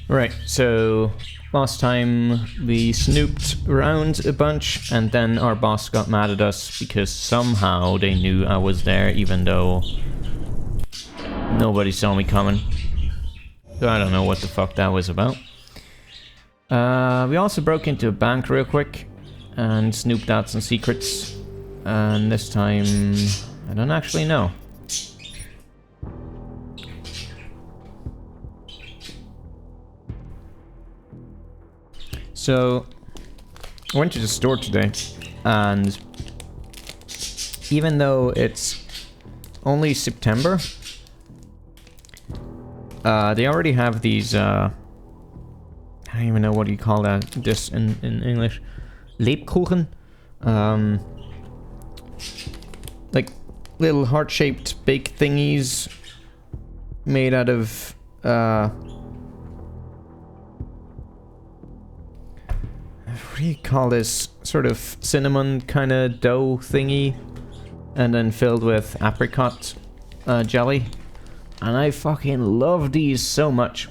Right, so last time we snooped around a bunch and then our boss got mad at us because somehow they knew I was there even though nobody saw me coming. So I don't know what the fuck that was about. We also broke into a bank real quick and snooped out some secrets. And this time, I don't actually know. So, I went to the store today, and even though it's only September, they already have these, I don't even know what you call that, this in English, Lebkuchen, like little heart-shaped bake thingies made out of, what do you call this? Sort of cinnamon kind of dough thingy. And then filled with apricot jelly. And I fucking love these so much.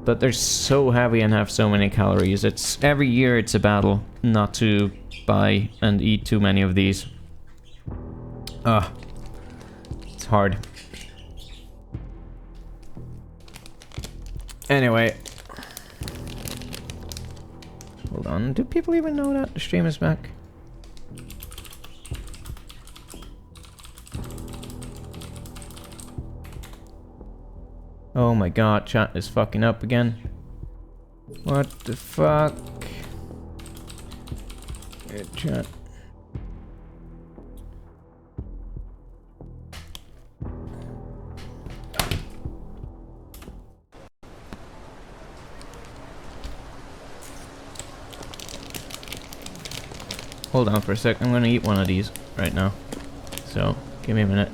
But they're so heavy and have so many calories. It's every year it's a battle not to buy and eat too many of these. It's hard. Anyway. Hold on, do people even know that the stream is back? Oh my god, chat is fucking up again. What the fuck? Good chat. Hold on for a sec, I'm gonna eat one of these right now. So, give me a minute.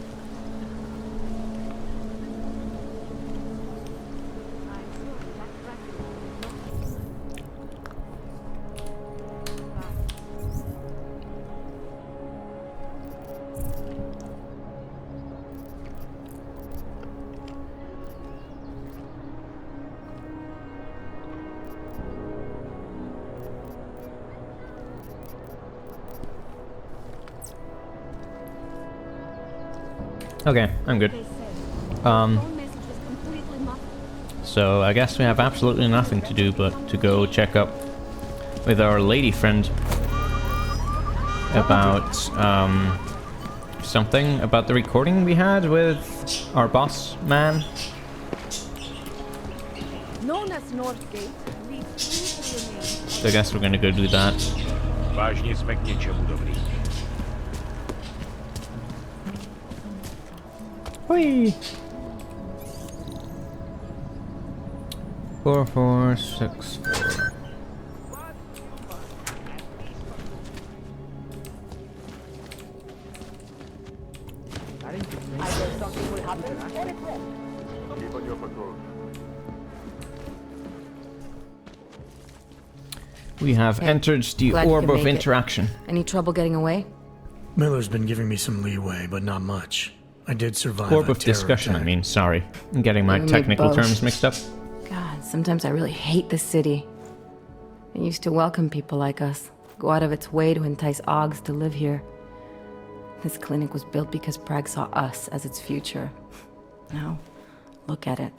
Okay, I'm good. So I guess we have absolutely nothing to do but to go check up with our lady friend about something about the recording we had with our boss man. Known as Northgate, So I guess we're gonna go do that. Whee! 4464. We have entered the orb of interaction. Any trouble getting away? Miller's been giving me some leeway, but not much. I did survive. Orb of discussion, I mean, sorry. I'm getting my technical terms mixed up. God, sometimes I really hate this city. It used to welcome people like us, go out of its way to entice Augs to live here. This clinic was built because Prague saw us as its future. Now, look at it.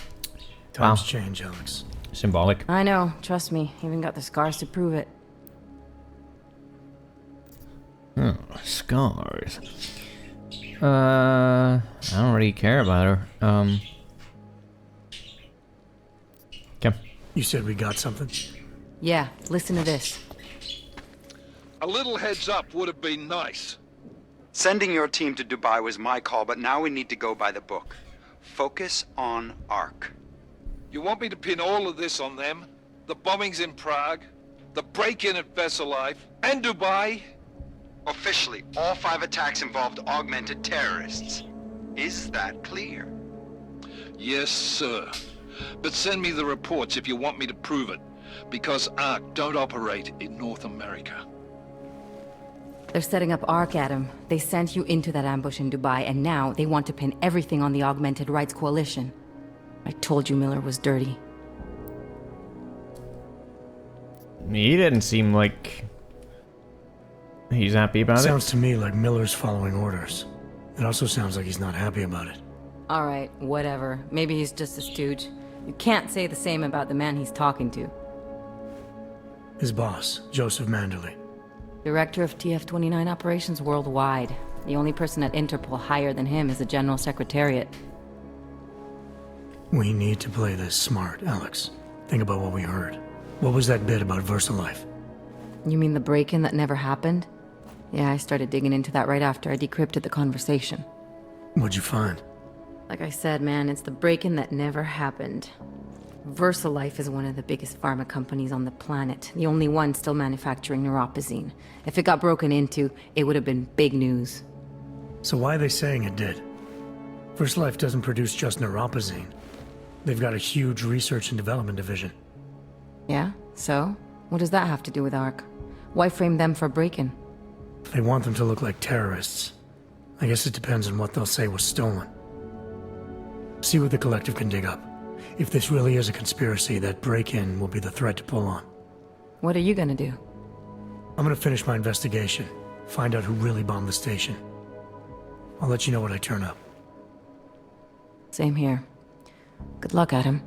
Times change, Alex. Symbolic. I know, trust me, even got the scars to prove it. Oh, scars. I don't really care about her. Okay. You said we got something? Yeah, listen to this. A little heads up would have been nice. Sending your team to Dubai was my call, but now we need to go by the book. Focus on Ark. You want me to pin all of this on them? The bombings in Prague, the break-in at Vesellive, and Dubai? Officially, all 5 attacks involved augmented terrorists. Is that clear? Yes, sir. But send me the reports if you want me to prove it, because Ark don't operate in North America. They're setting up Ark, Adam. They sent you into that ambush in Dubai, and now they want to pin everything on the Augmented Rights Coalition. I told you Miller was dirty. He didn't seem like he's happy about it. Sounds to me like Miller's following orders. It also sounds like he's not happy about it. Alright, whatever. Maybe he's just a stooge. You can't say the same about the man he's talking to. His boss, Joseph Manderley. Director of TF-29 operations worldwide. The only person at Interpol higher than him is the General Secretariat. We need to play this smart, Alex. Think about what we heard. What was that bit about VersaLife? You mean the break-in that never happened? Yeah, I started digging into that right after I decrypted the conversation. What'd you find? Like I said, man, it's the break-in that never happened. VersaLife is one of the biggest pharma companies on the planet. The only one still manufacturing neuropozyne. If it got broken into, it would have been big news. So why are they saying it did? VersaLife doesn't produce just neuropozyne. They've got a huge research and development division. Yeah? So? What does that have to do with ARC? Why frame them for break-in? They want them to look like terrorists. I guess it depends on what they'll say was stolen. See what the collective can dig up. If this really is a conspiracy, that break-in will be the thread to pull on. What are you gonna do? I'm gonna finish my investigation, find out who really bombed the station. I'll let you know when I turn up. Same here. Good luck, Adam.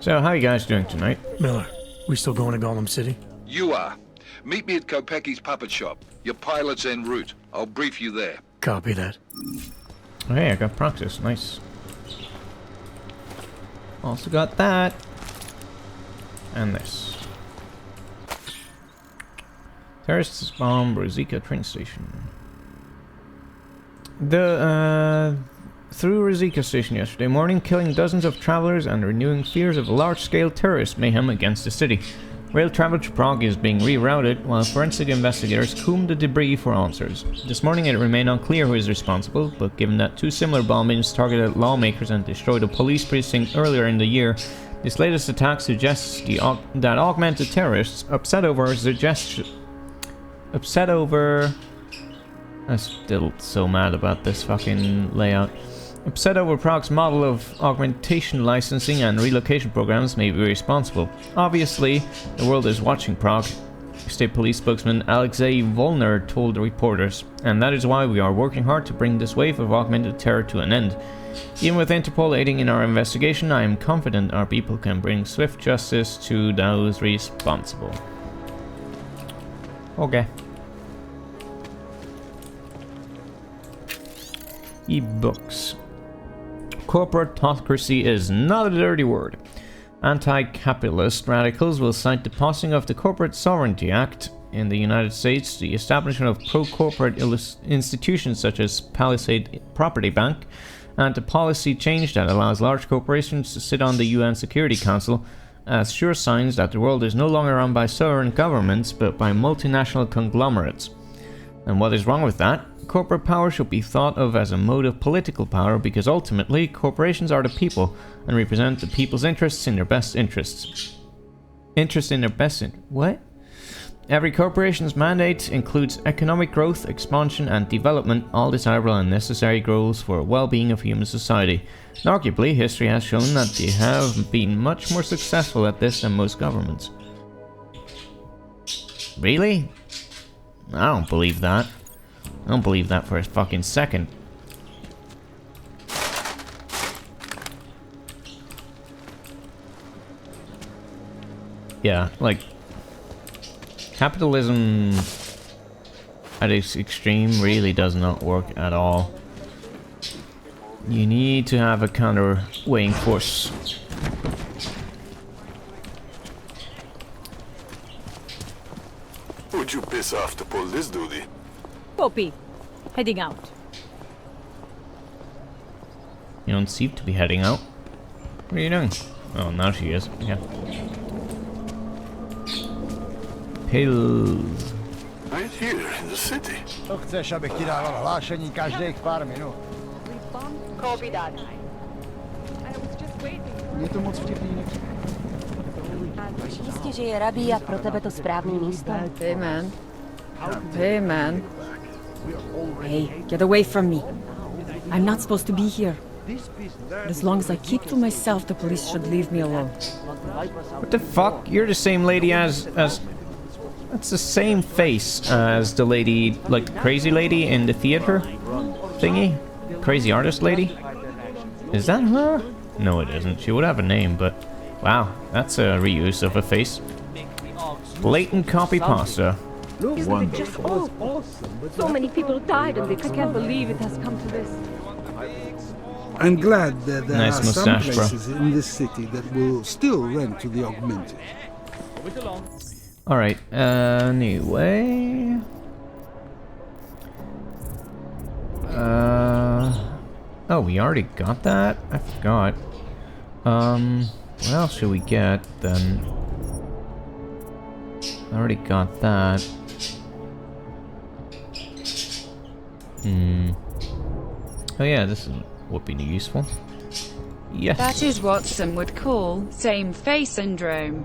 So, how you guys doing tonight? Miller, we still going to Gollum City? You are. Meet me at Kopecki's puppet shop. Your pilot's en route. I'll brief you there. Copy that. Hey, I got practice. Nice. Also got that. And this. Terrorists bomb Rosika train station. Through Rosika station yesterday morning, killing dozens of travelers and renewing fears of large-scale terrorist mayhem against the city. Rail travel to Prague is being rerouted, while forensic investigators comb the debris for answers. This morning it remained unclear who is responsible, but given that two similar bombings targeted lawmakers and destroyed a police precinct earlier in the year, this latest attack suggests that augmented terrorists upset over... I'm still so mad about this fucking layout. Upset over Prague's model of augmentation licensing and relocation programs may be responsible. Obviously, the world is watching Prague, State Police spokesman Alexei Volner told the reporters, and that is why we are working hard to bring this wave of augmented terror to an end. Even with Interpol aiding in our investigation, I am confident our people can bring swift justice to those responsible. Okay. E-books. Corporatocracy is not a dirty word. Anti-capitalist radicals will cite the passing of the Corporate Sovereignty Act in the United States, the establishment of pro-corporate institutions such as Palisade Property Bank, and the policy change that allows large corporations to sit on the UN Security Council as sure signs that the world is no longer run by sovereign governments but by multinational conglomerates. And what is wrong with that? Corporate power should be thought of as a mode of political power because ultimately corporations are the people and represent the people's interests in their best interests. What? Every corporation's mandate includes economic growth, expansion and development, all desirable and necessary goals for the well-being of human society. And arguably, history has shown that they have been much more successful at this than most governments. Really? I don't believe that. I don't believe that for a fucking second. Yeah, like... capitalism at its extreme really does not work at all. You need to have a counterweighing force. Would you piss off to pull this duty? Poppy, heading out. You don't seem to be heading out. What are you doing? Oh, now she is. Yeah. Pills. Right here in the city. To chceš, abych ti dával hlášení každých pár minut? Copy that. I was just waiting. Je to moc vtipný, nepřijde. Jistě, že je rabí a pro tebe to správný místo. Hey, man. Hey, man. Hey, get away from me. I'm not supposed to be here. But as long as I keep to myself, the police should leave me alone. What the fuck? You're the same lady as... That's the same face as the lady, like the crazy lady in the theater thingy? Crazy artist lady? Is that her? No, it isn't. She would have a name, but... Wow, that's a reuse of a face. Blatant copy pasta. Isn't it just awful? So many people died and I can't believe it has come to this. I'm glad that there Nice are some mustache, bro. places in this city that will still rent to the augmented. Alright, anyway... Oh, we already got that? I forgot. What else should we get, then? I already got that. Oh yeah, this would be useful. Yes. That is what some would call same face syndrome.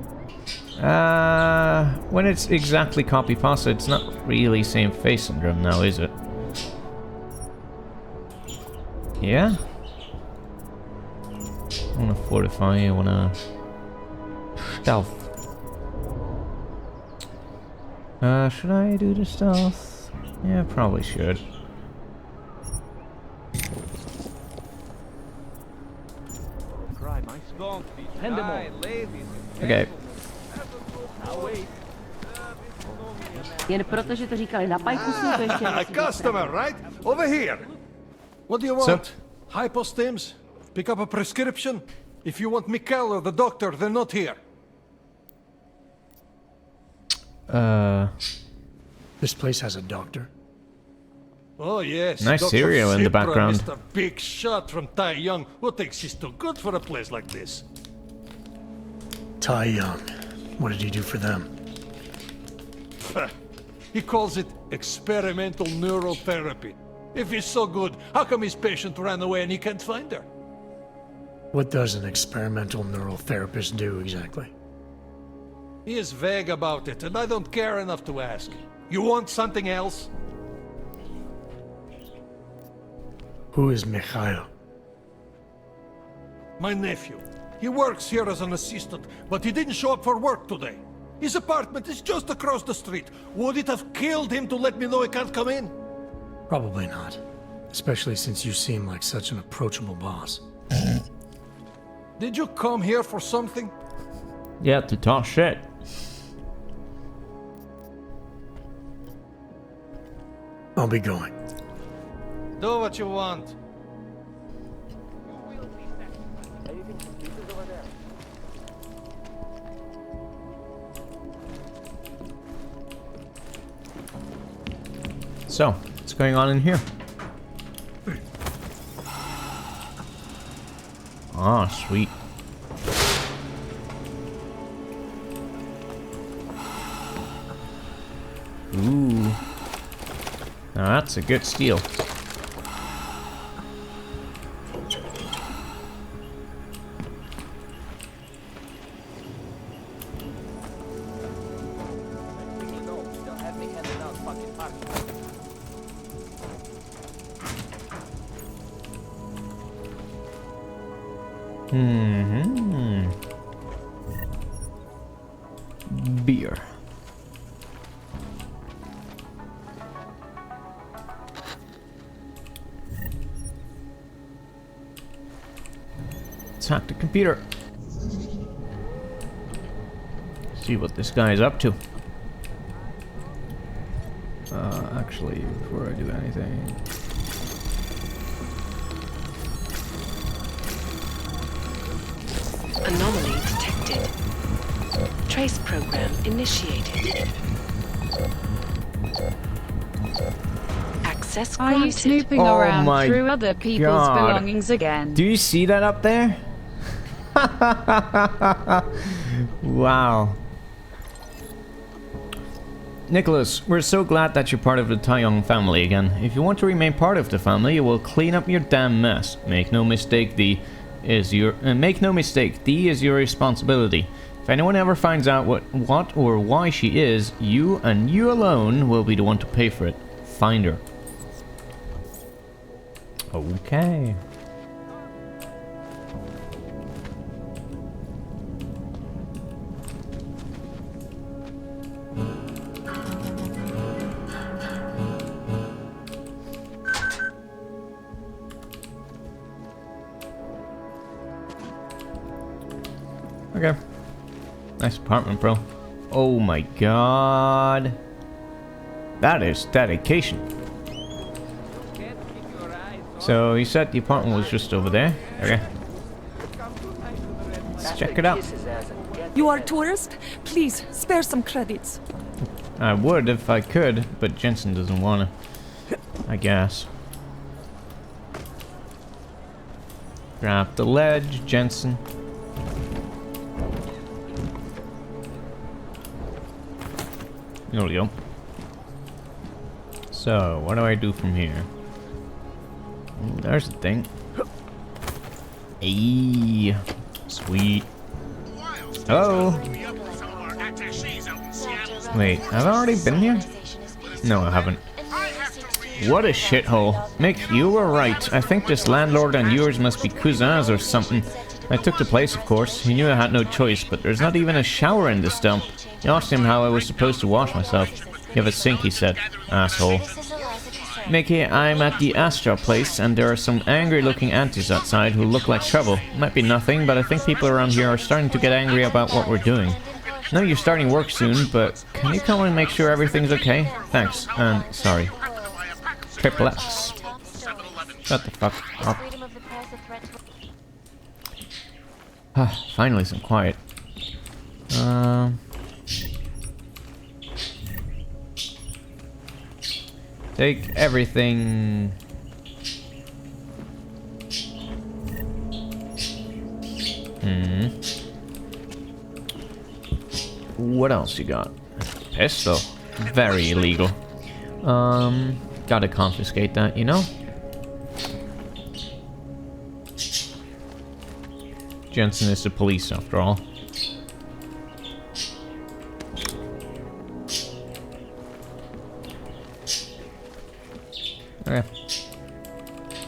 When it's exactly copy pasta, it's not really same face syndrome now, is it? Yeah? I wanna fortify, I wanna... stealth. Should I do the stealth? Yeah, probably should. Okay. Jen protože to říkali na pajku, to ještě A customer, right? Over here. What do you want? Hypostims? Pick up a prescription? If you want Mikkel or the doctor, they're not here. This place has a doctor? Oh, yes. Nice Dr. cereal in the Cipra, background. Mr. Big Shot from Tai Young, who thinks he's too good for a place like this. Tai Young. What did he do for them? He calls it experimental neural therapy. If he's so good, how come his patient ran away and he can't find her? What does an experimental neural therapist do exactly? He is vague about it, and I don't care enough to ask. You want something else? Who is Mikhail? My nephew. He works here as an assistant, but he didn't show up for work today. His apartment is just across the street. Would it have killed him to let me know he can't come in? Probably not. Especially since you seem like such an approachable boss. Did you come here for something? Yeah, to talk shit. I'll be going. Do what you want. So, what's going on in here? Ah, sweet. Ooh. Now that's a good steal. Beer. Let's hack the computer. See what this guy is up to. Actually, before I do anything... Anomaly detected. Trace program initiated. Access granted. Are you snooping around through other people's belongings again? Do you see that up there? Wow. Nicholas, we're so glad that you're part of the Taeyong family again. If you want to remain part of the family, you will clean up your damn mess. Make no mistake, D is your responsibility. If anyone ever finds out what or why she is, you and you alone will be the one to pay for it. Find her. Okay. Okay. Nice apartment, bro. Oh my god. That is dedication. So you said the apartment was just over there? Okay. Let's check it out. You are a tourist? Please, spare some credits. I would if I could, but Jensen doesn't want to. I guess. Grab the ledge, Jensen. There we go. So, what do I do from here? Ooh, there's the thing. Ayy. Sweet. Hello? Wait, have I already been here? No, I haven't. What a shithole. Mick, you were right. I think this landlord and yours must be cousins or something. I took the place, of course. He knew I had no choice, but there's not even a shower in this dump. I asked him how I was supposed to wash myself. You have a sink, he said. Asshole. Mickey, I'm at the Astra place, and there are some angry-looking aunties outside who look like trouble. Might be nothing, but I think people around here are starting to get angry about what we're doing. I know you're starting work soon, but can you come and make sure everything's okay? Thanks, and sorry. Triple X. Shut the fuck up. Finally some quiet. Take everything. What else you got? Pistol. Very illegal. Gotta confiscate that, you know? Jensen is the police after all. Okay.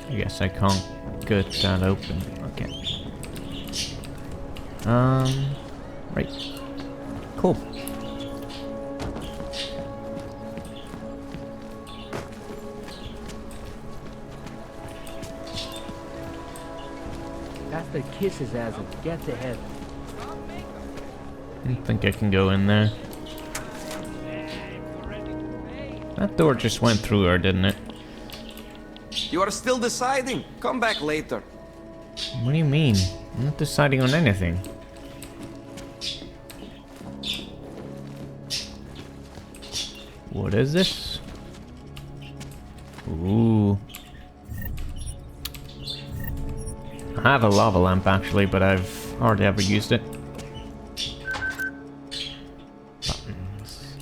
I guess I can't get that open. Okay. Right. Cool. After kiss his ass and get to heaven. I don't think I can go in there. That door just went through her, didn't it? You are still deciding? Come back later. What do you mean? I'm not deciding on anything. What is this? Ooh. I have a lava lamp actually, but I've hardly ever used it. Buttons.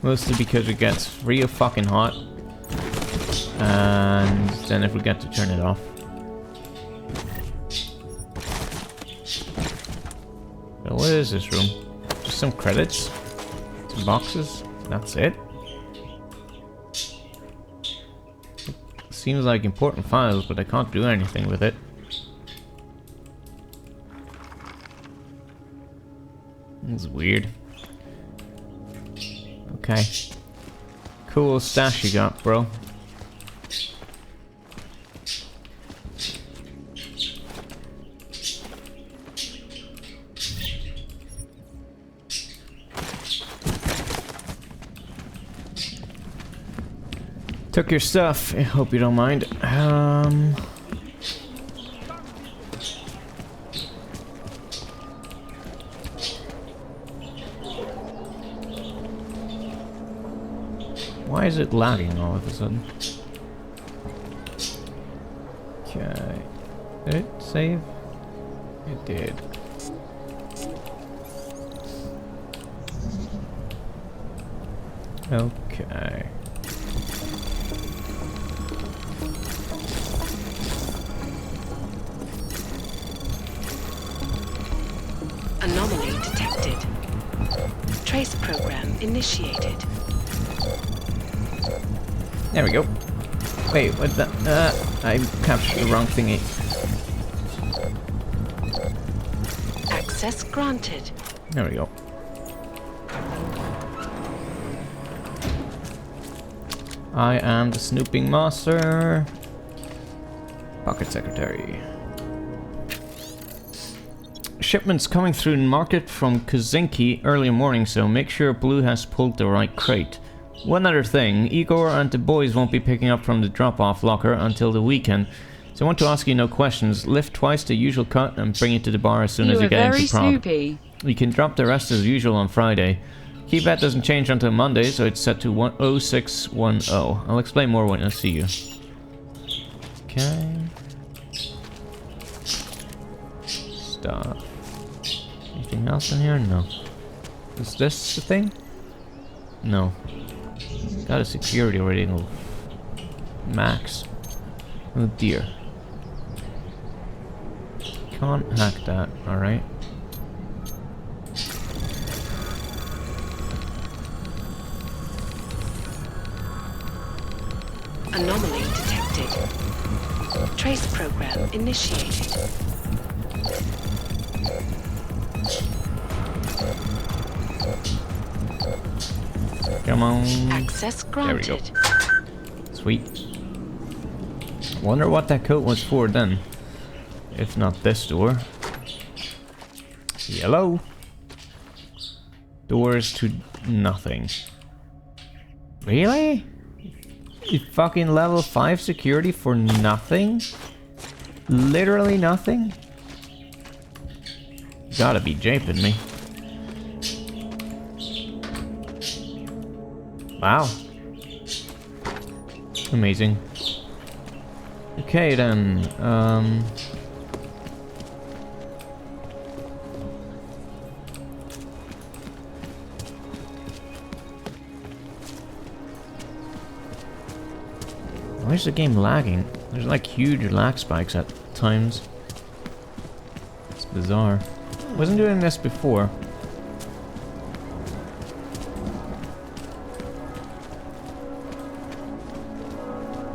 Mostly because it gets real fucking hot. And then I forget to turn it off. So what is this room? Just some credits? Some boxes? That's it? Seems like important files, but I can't do anything with it. It's weird. Okay. Cool stash you got, bro. Took your stuff. I hope you don't mind. Why is it lagging all of a sudden? Okay. Did it save? It did. Okay. Anomaly detected. Trace program initiated. There we go. Wait, what's that? I captured the wrong thingy. Access granted. There we go. I am the snooping master. Pocket secretary. Shipments coming through the market from Kazinki early morning, so make sure Blue has pulled the right crate. One other thing, Igor and the boys won't be picking up from the drop-off locker until the weekend, so I want to ask you no questions. Lift twice the usual cut and bring it to the bar as soon as you get into Prague. Snoopy. You can drop the rest as usual on Friday. Keypad doesn't change until Monday, so it's set to 10610. I'll explain more when I see you. Okay. Stuff. Anything else in here? No. Is this the thing? No. Got a security rating of max. Oh dear. Can't hack that, alright. Anomaly detected. Trace program initiated. Come on. Access granted. There we go. Sweet. Wonder what that coat was for then. If not this door. Yellow. Doors to nothing. Really? You fucking level 5 security for nothing? Literally nothing? You gotta be japing me. Wow. Amazing. Okay then, why is the game lagging? There's like huge lag spikes at times. It's bizarre. Wasn't doing this before.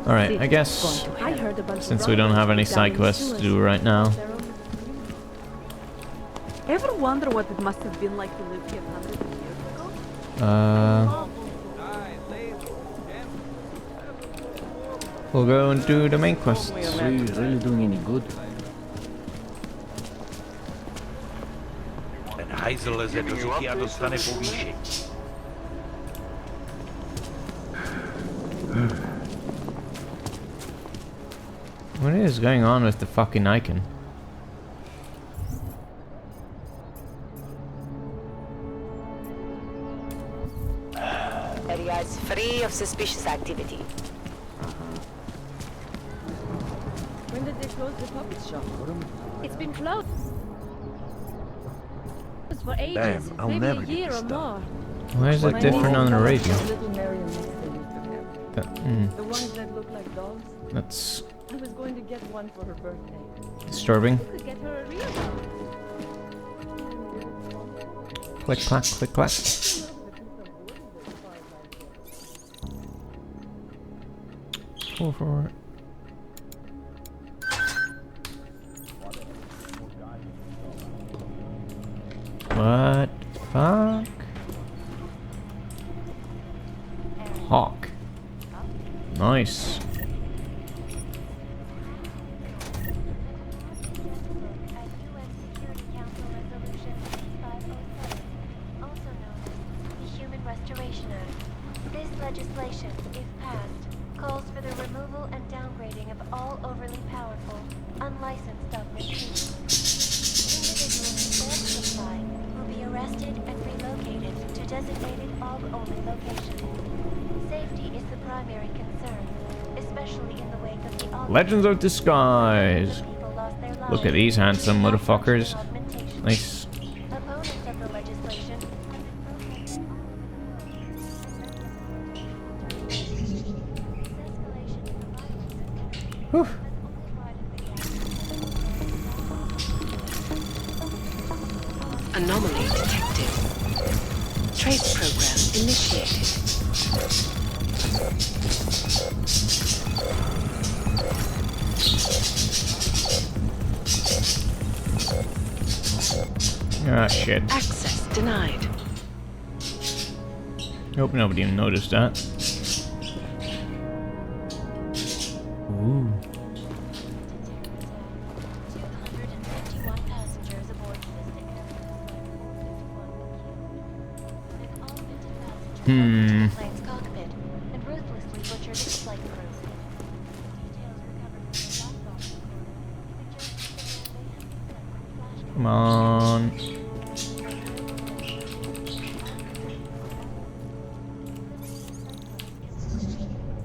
Alright, I guess since we don't have any side quests to do right now. Ever wonder what it must have been like to live here hundreds of years ago? We'll go and do the main quests. Are you really doing any good? Ten hajzl leze do říky a dostane povýšení. What is going on with the fucking icon? Area is free of suspicious activity. When did they close the puppet shop? It's been closed for ages. Damn, I'll maybe never a get year this or done. more. Why is it different on the radio? The ones that look like dolls. That's I was going to get one for her birthday. disturbing. You could get her a real one. Click clack, click clack. Go for it. What the fuck? Hawk. Nice. Legislation, if passed, calls for the removal and downgrading of all overly powerful, unlicensed augmentations. Individuals who fail to comply will be arrested and relocated to designated AUG-only locations. Safety is the primary concern, especially in the wake of the AUG. Legends of Disguise. Look at these handsome motherfuckers. Nice. Opponents of the legislation. Whew. Anomaly detected. Trace program initiated. Ah, shit. Access denied. Hope nobody noticed that. Ooh. 251 passengers aboard Cystic Airlines plane's cockpit and ruthlessly butchered its flight crew. Come on.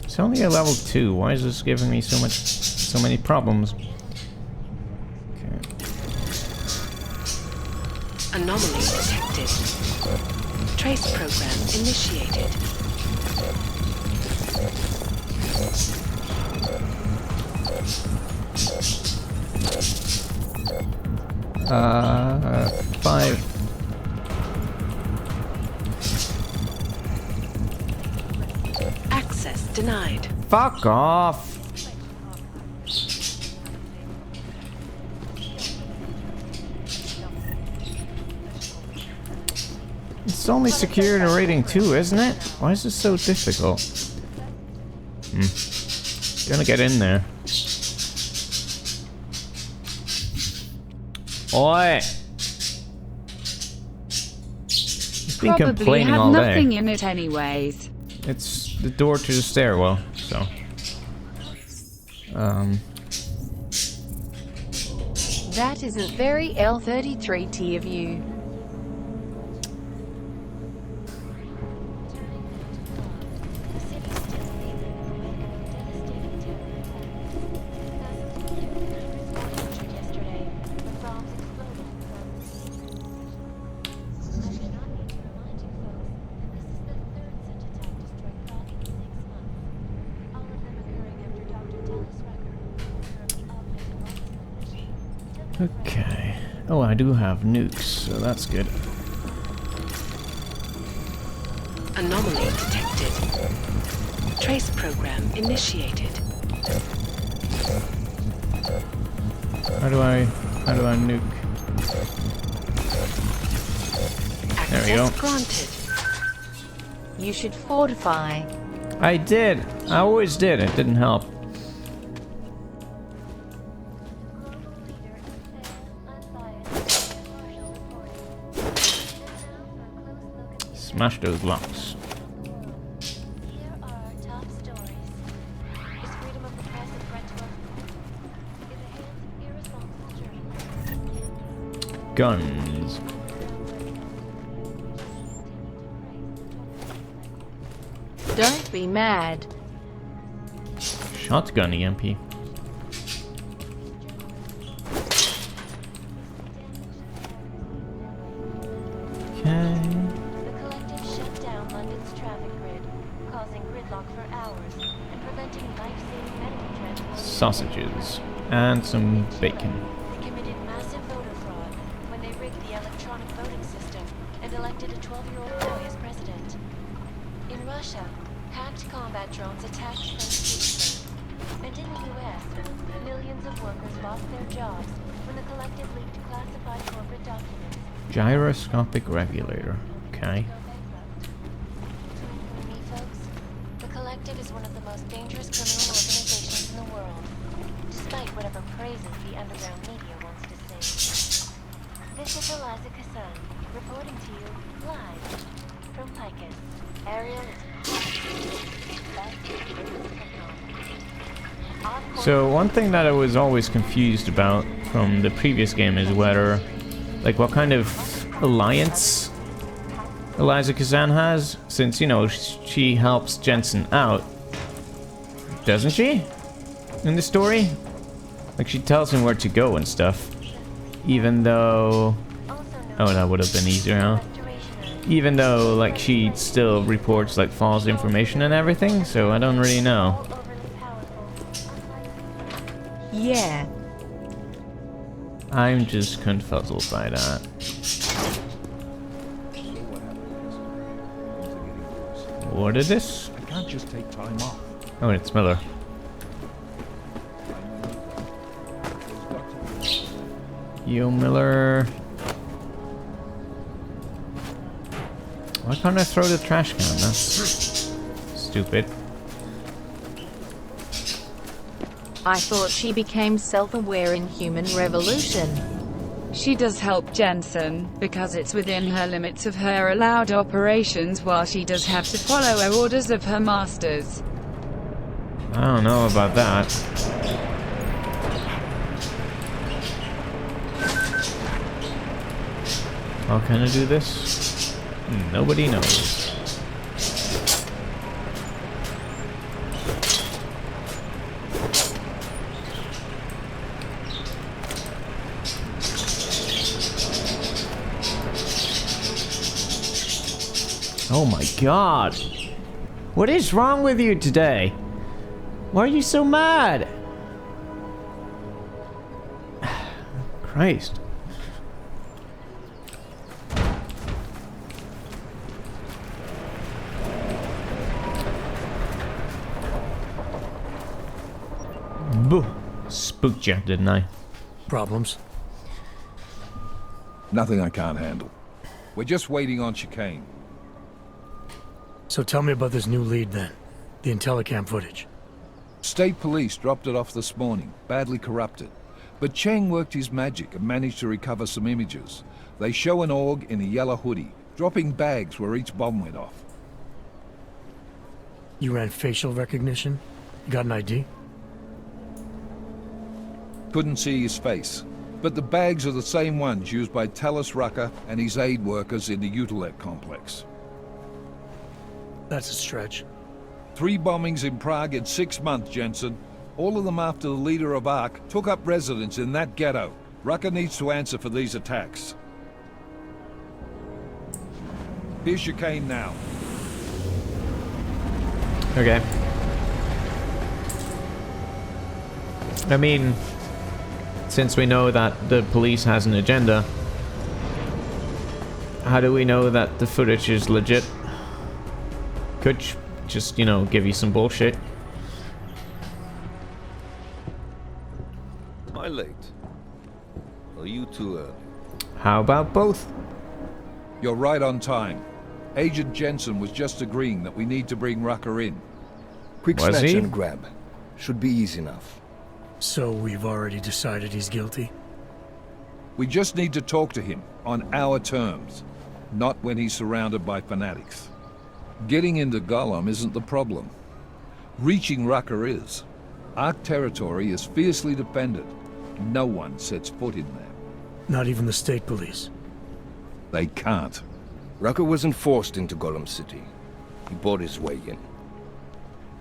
It's only a level 2. Why is this giving me so many problems? Okay. Anomaly detected. Trace program initiated. Five. Access denied. Fuck off. It's only secured in rating 2, isn't it? Why is this so difficult? Gonna get in there. Oi! He's been Probably complaining had all day. nothing in it anyways. It's the door to the stairwell, so. That isn't very L33T of you. Okay. Oh, I do have nukes, so that's good. Anomaly detected. Trace program initiated. How do I nuke? There we go. Access granted. You should fortify. I did. I always did. It didn't help. Smash those locks. Here are our top stories. Is freedom of the press a threat to us? In the hands of irresponsible journalists. Guns. Don't be mad. Shotgun EMP. Okay. The collective shut down London's traffic grid, causing gridlock for hours and preventing life-saving medical transport. Sausages. And some bacon. They committed massive voter fraud when they rigged the electronic voting system and elected a 12-year-old boy as president. In Russia, hacked combat drones attacked St. Petersburg. And in the US, millions of workers lost their jobs when the collective leaked classified corporate documents. Gyroscopic regulator. Okay. For me, folks, the collective is one of the most dangerous criminal organizations in the world, despite whatever praises the underground media wants to sing. This is Eliza Kassan, reporting to you live from Picus. Ariel is So one thing that I was always confused about from the previous game is whether, like, what kind of alliance Eliza Kazan has, since, you know, she helps Jensen out, doesn't she? In the story? Like, she tells him where to go and stuff, even though... Oh, that would have been easier, huh? Even though, like, she still reports, like, false information and everything, so I don't really know. Yeah. I'm just confuzzled by that. What is this? I can't just take time off. Oh, it's Miller. Yo, Miller. Why can't I throw the trash can? That's stupid. I thought she became self-aware in Human Revolution. She does help Jensen, because it's within her limits of her allowed operations, while she does have to follow orders of her masters. I don't know about that. How can I do this? Nobody knows. Oh my god. What is wrong with you today? Why are you so mad? Christ. Boo. Spooked you, didn't I? Problems? Nothing I can't handle. We're just waiting on chicane. So tell me about this new lead then. The Intellicam footage. State police dropped it off this morning, badly corrupted. But Cheng worked his magic and managed to recover some images. They show an org in a yellow hoodie, dropping bags where each bomb went off. You ran facial recognition? You got an ID? Couldn't see his face. But the bags are the same ones used by Talos Rucker and his aid workers in the Utilec complex. That's a stretch. 3 bombings in Prague in 6 months, Jensen. All of them after the leader of ARC took up residence in that ghetto. Rucker needs to answer for these attacks. Here's chicane now. Okay. I mean, since we know that the police has an agenda, how do we know that the footage is legit? Could just, you know, give you some bullshit. Am I late? Are you too early? How about both? You're right on time. Agent Jensen was just agreeing that we need to bring Rucker in. Quick snatch and grab. Should be easy enough. So we've already decided he's guilty? We just need to talk to him on our terms, not when he's surrounded by fanatics. Getting into Gollum isn't the problem. Reaching Rucker is. Ark territory is fiercely defended. No one sets foot in there. Not even the state police? They can't. Rucker wasn't forced into Gollum City. He bought his way in.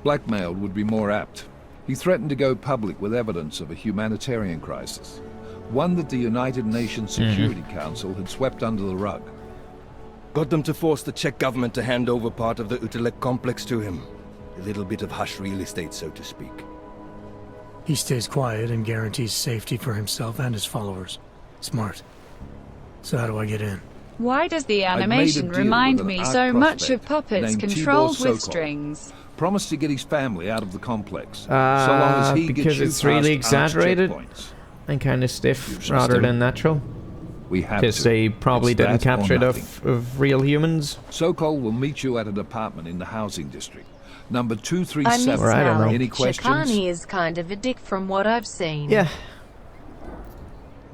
Blackmailed would be more apt. He threatened to go public with evidence of a humanitarian crisis. One that the United Nations Security Council had swept under the rug. Got them to force the Czech government to hand over part of the Utilec complex to him. A little bit of hush real estate, so to speak. He stays quiet and guarantees safety for himself and his followers. Smart. So how do I get in? Why does the animation remind me so much of puppets controlled with strings? Promised to get his family out of the complex. So long as he because gets it's really exaggerated and kind of stiff rather than natural. We have because they probably didn't capture it of real humans. Sokol will meet you at an apartment in the housing district. Number 237. I miss Sally. Any questions? Shikani is kind of a dick from what I've seen. Yeah.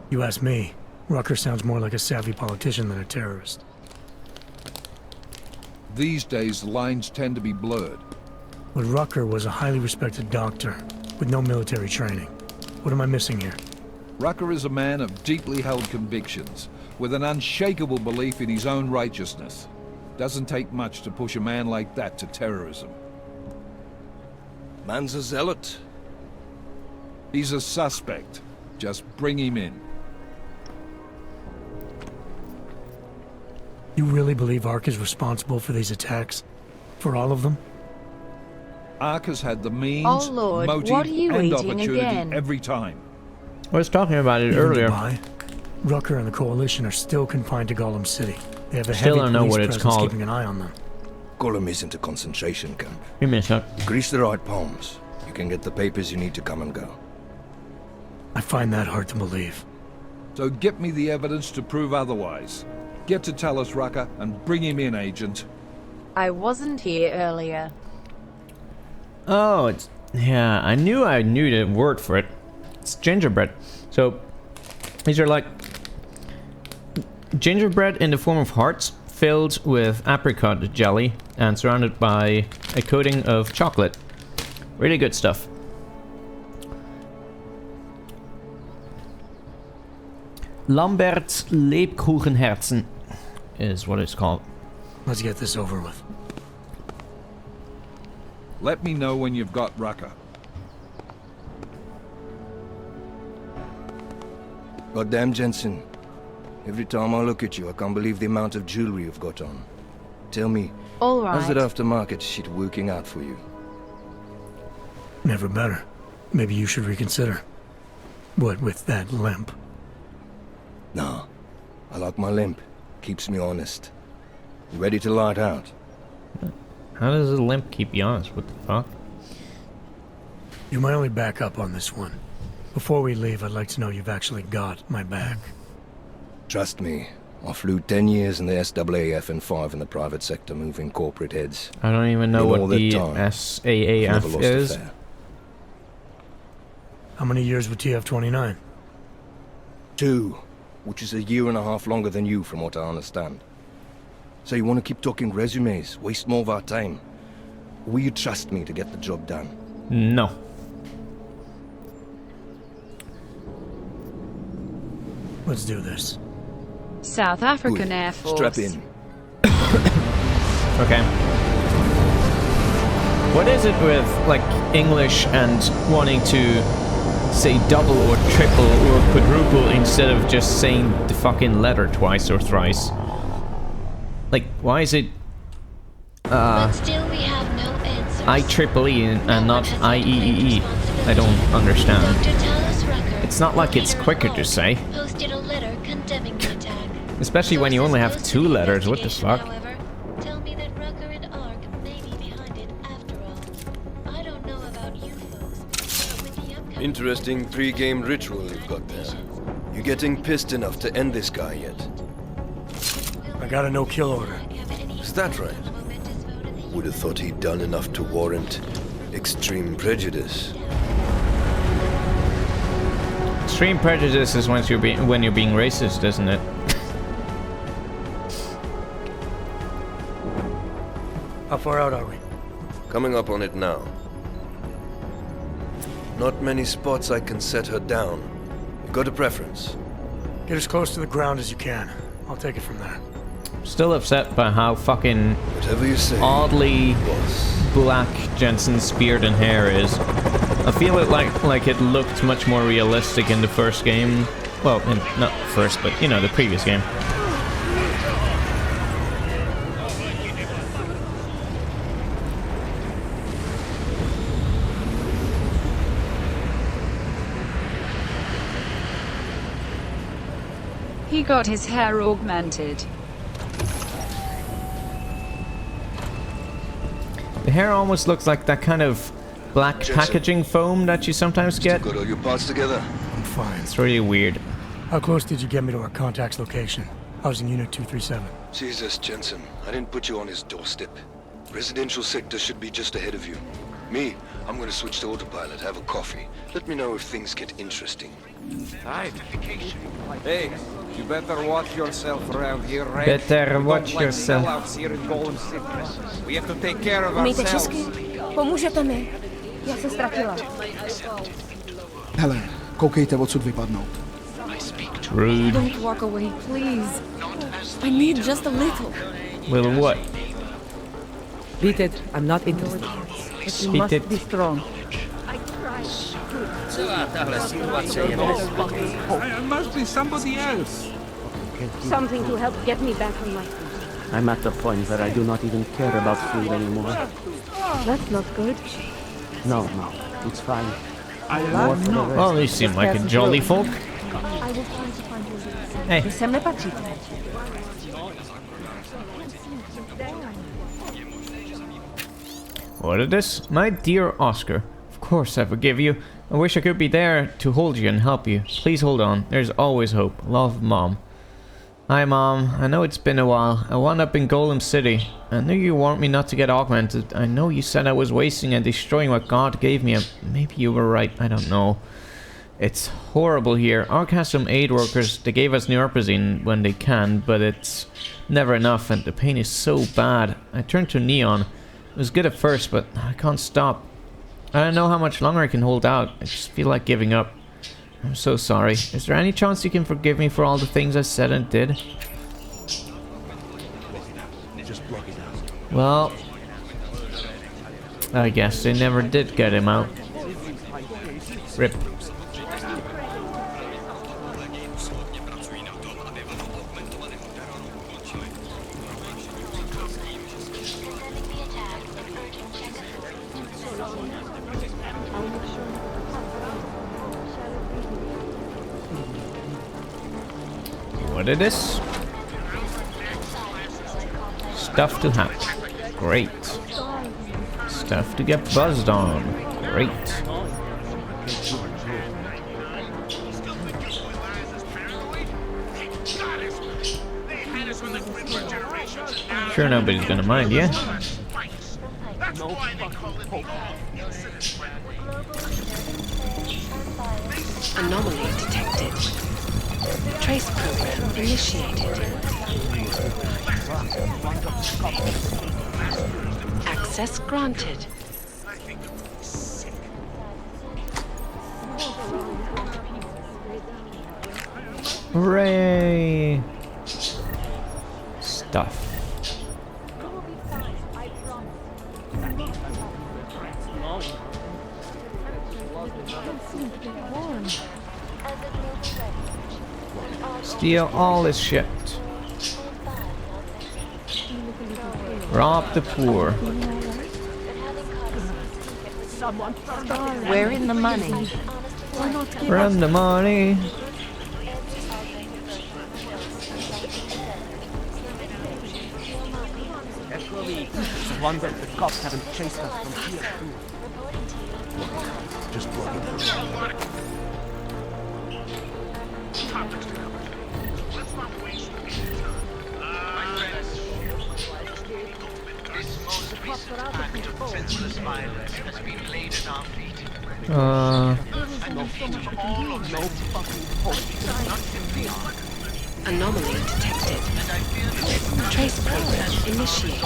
You ask me. Rucker sounds more like a savvy politician than a terrorist. These days, the lines tend to be blurred. But Rucker was a highly respected doctor, with no military training. What am I missing here? Rucker is a man of deeply held convictions, with an unshakable belief in his own righteousness. Doesn't take much to push a man like that to terrorism. Man's a zealot. He's a suspect. Just bring him in. You really believe Ark is responsible for these attacks? For all of them? Ark has had the means, oh Lord, motive, what are you and eating opportunity again? every time. I was talking about it earlier. Dubai, Rucker and the Coalition are still confined to Gollum City. They have a Still heavy don't know police what it's presence called. keeping an eye on them. Gollum isn't a concentration camp. Give me a sec. Grease the right palms. You can get the papers you need to come and go. I find that hard to believe. So get me the evidence to prove otherwise. Get to Talos Rucker and bring him in, Agent. I wasn't here earlier. Oh, it's Yeah, I knew the word for it. It's gingerbread. So these are like gingerbread in the form of hearts, filled with apricot jelly and surrounded by a coating of chocolate. Really good stuff. Lambert's Lebkuchenherzen is what it's called. Let's get this over with. Let me know when you've got Rucker. Goddamn, Jensen. Every time I look at you, I can't believe the amount of jewelry you've got on. Tell me, All right. how's that aftermarket shit working out for you? Never better. Maybe you should reconsider. What with that limp? Nah, I like my limp. Keeps me honest. You ready to light out? How does a limp keep you honest? What the fuck? You're my only backup on this one. Before we leave, I'd like to know you've actually got my back. Trust me, I flew 10 years in the SAAF and 5 in the private sector moving corporate heads. I don't even know what the SAAF is. How many years with TF-29? 2, which is a year and a half longer than you from what I understand. So you want to keep talking resumes, waste more of our time? Or will you trust me to get the job done? No. Let's do this. South African Air Force. Strap in. Okay. What is it with, like, English and wanting to say double or triple or quadruple instead of just saying the fucking letter twice or thrice? Like, why is it But still we have no answers. IEEE and not IEEE? I don't understand. It's not like it's quicker to say. Posted a letter condemning the attack. Especially when you only have 2 letters, what the fuck? However, tell me that Rucker and Ark may be behind it after all. I don't know about you folks, but with the upcoming... Interesting pre-game ritual you've got there. You getting pissed enough to end this guy yet? I got a no-kill order. Is that right? Would have thought he'd done enough to warrant extreme prejudice. Extreme prejudice is when you're being racist, isn't it? How far out are we? Coming up on it now. Not many spots I can set her down. You got a preference? Get as close to the ground as you can. I'll take it from there. Still upset by how fucking whatever you say, oddly black Jensen's beard and hair is. I feel it like it looked much more realistic in the first game. Well, not first, but you know, the previous game. He got his hair augmented. The hair almost looks like that kind of black packaging foam that you sometimes get. Got all your parts together? I'm fine. It's really weird. How close did you get me to our contact's location? I was in Unit 237. Jesus, Jensen. I didn't put you on his doorstep. Residential sector should be just ahead of you. Me, I'm gonna switch to autopilot, have a coffee. Let me know if things get interesting. Hey, you better watch yourself around here, right? Better watch yourself. We have to take care of ourselves. Pomůžete mi? Já se ztratila. Hele, koukejte odsud vypadnout. Rude. Don't walk away, please. I need just a little. Little what? Beat it. I'm not interested. But you must be strong. It must be somebody else. Something to help get me back on my feet. I'm at the point where I do not even care about food anymore. That's not good. No, it's fine. Well, you seem like a jolly folk. I will try to find you. Hey. Vy sem nepatříte. What is this? My dear Oscar, of course I forgive you. I wish I could be there to hold you and help you. Please hold on. There's always hope. Love, Mom. Hi Mom, I know it's been a while. I wound up in Golem City. I knew you warned me not to get augmented. I know you said I was wasting and destroying what God gave me. Maybe you were right, I don't know. It's horrible here. Ark has some aid workers. They gave us Neorpazine when they can, but it's never enough and the pain is so bad. I turned to Neon. It was good at first, but I can't stop. I don't know how much longer I can hold out. I just feel like giving up. I'm so sorry. Is there any chance you can forgive me for all the things I said and did? Well, I guess they never did get him out. Rip. What it is? Stuff to hack. Great. Stuff to get buzzed on. Great. Sure nobody's gonna mind, yeah? Anomaly detected. Trace program initiated. Access granted. Hooray! Stuff. Steal all this shit. Rob the poor. We're in the money. We're in the money. It's a wonder the cops haven't chased us from here. Just plug it in. Anomaly detected. Trace program initiated.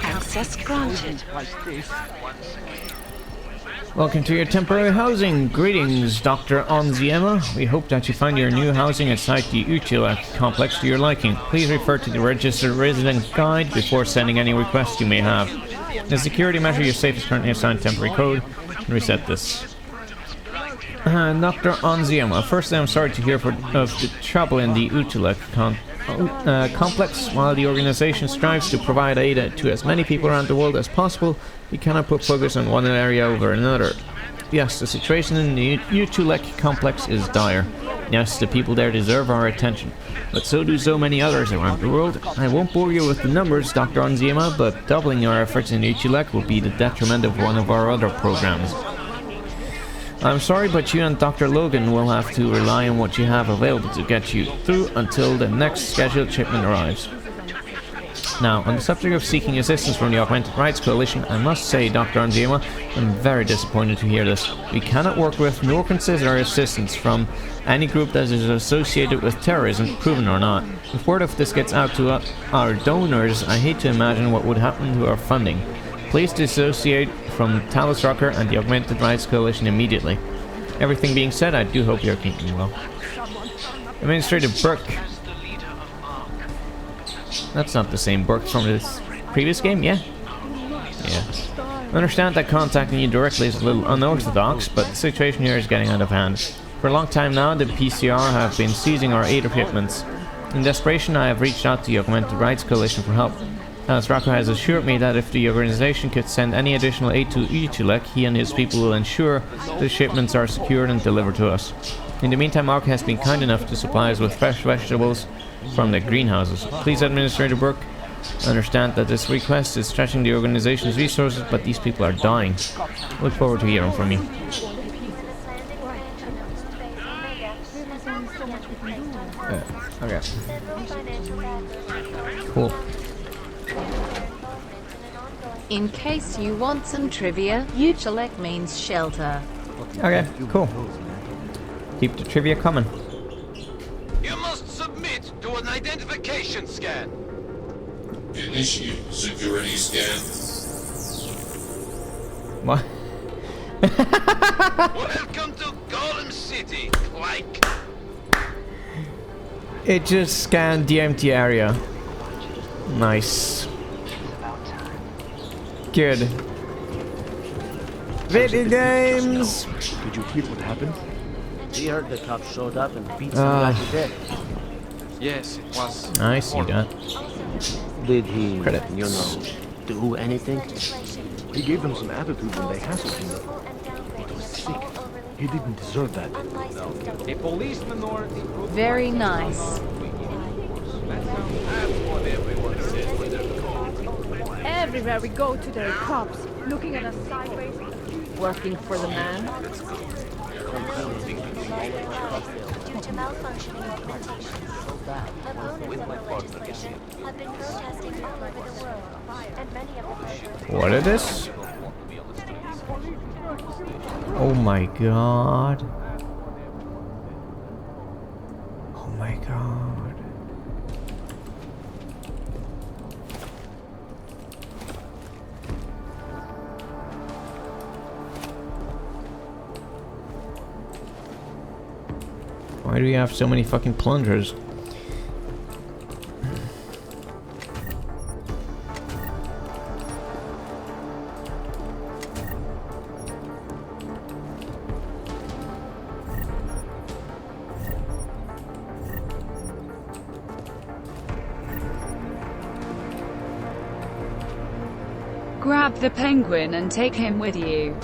Access granted. Welcome to your temporary housing. Greetings, Dr. Onziema. We hope that you find your new housing inside the Utila complex to your liking. Please refer to the registered resident guide before sending any requests you may have. As a security measure, your safe is currently assigned temporary code. Reset this. Dr. Onziema, firstly, I'm sorry to hear of the trouble in the Utila complex. While the organization strives to provide aid to as many people around the world as possible, we cannot put focus on one area over another. Yes, the situation in the Utulek complex is dire. Yes, the people there deserve our attention, but so do so many others around the world. I won't bore you with the numbers, Dr. Onziema, but doubling our efforts in Utulek will be the detriment of one of our other programs. I'm sorry, but you and Dr. Logan will have to rely on what you have available to get you through until the next scheduled shipment arrives. Now, on the subject of seeking assistance from the Augmented Rights Coalition, I must say, Dr. Onziema, I'm very disappointed to hear this. We cannot work with nor consider assistance from any group that is associated with terrorism, proven or not. If word of this gets out to our donors, I hate to imagine what would happen to our funding. Please dissociate from Talos Rocker and the Augmented Rights Coalition immediately. Everything being said, I do hope you're keeping well. Administrator Burke. That's not the same Burke from this previous game, yeah? Yeah. I understand that contacting you directly is a little unorthodox, but the situation here is getting out of hand. For a long time now, the PCR have been seizing our aid shipments. In desperation, I have reached out to the Augmented Rights Coalition for help. Alice Rocco has assured me that if the organization could send any additional aid to Utulek, he and his people will ensure the shipments are secured and delivered to us. In the meantime, Ark has been kind enough to supply us with fresh vegetables from the greenhouses. Please, Administrator Burke, understand that this request is stretching the organization's resources, but these people are dying. Look forward to hearing from you. Cool. In case you want some trivia, Utrecht means shelter. Okay, cool. Keep the trivia coming. You must submit to an identification scan. Initiate security scan. What? Welcome to Golem City, like. It just scanned the empty area. Nice. Good. Video games! Did you hear what happened? We heard the cops showed up and beat some guy to death. Yes, it was. I see that. Did he, Credits. you know, do anything? He gave them some attitude when they hassled him. It was sick. He didn't deserve that. A police minority group. Very nice. Everywhere we go to, there are cops looking at us sideways. Working for the man. Due to malfunctioning augmentations, opponents of the legislation have been protesting all over the world, and many of the What is this? Oh my god. Oh my god. Why do we have so many fucking plungers? Grab the penguin and take him with you.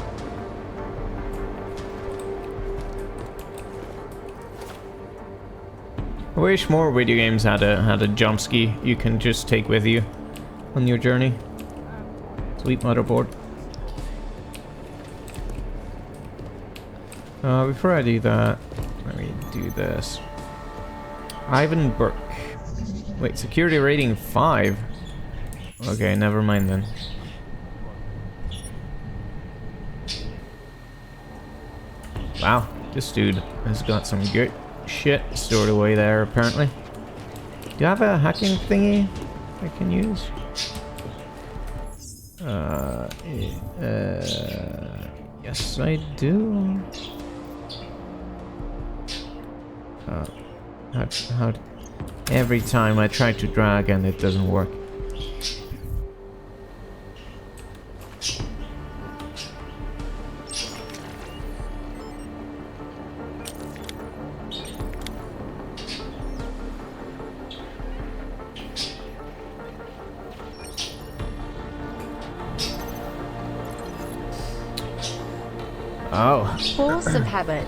I wish more video games had a jump ski you can just take with you on your journey. Sweet motherboard. Before I do that, let me do this. Ivan Burke. Wait, security rating 5. Okay, never mind then. Wow, this dude has got some good shit stored away there, apparently. Do you have a hacking thingy I can use? Yes, I do. How every time I try to drag and it doesn't work. Oh. Force of habit.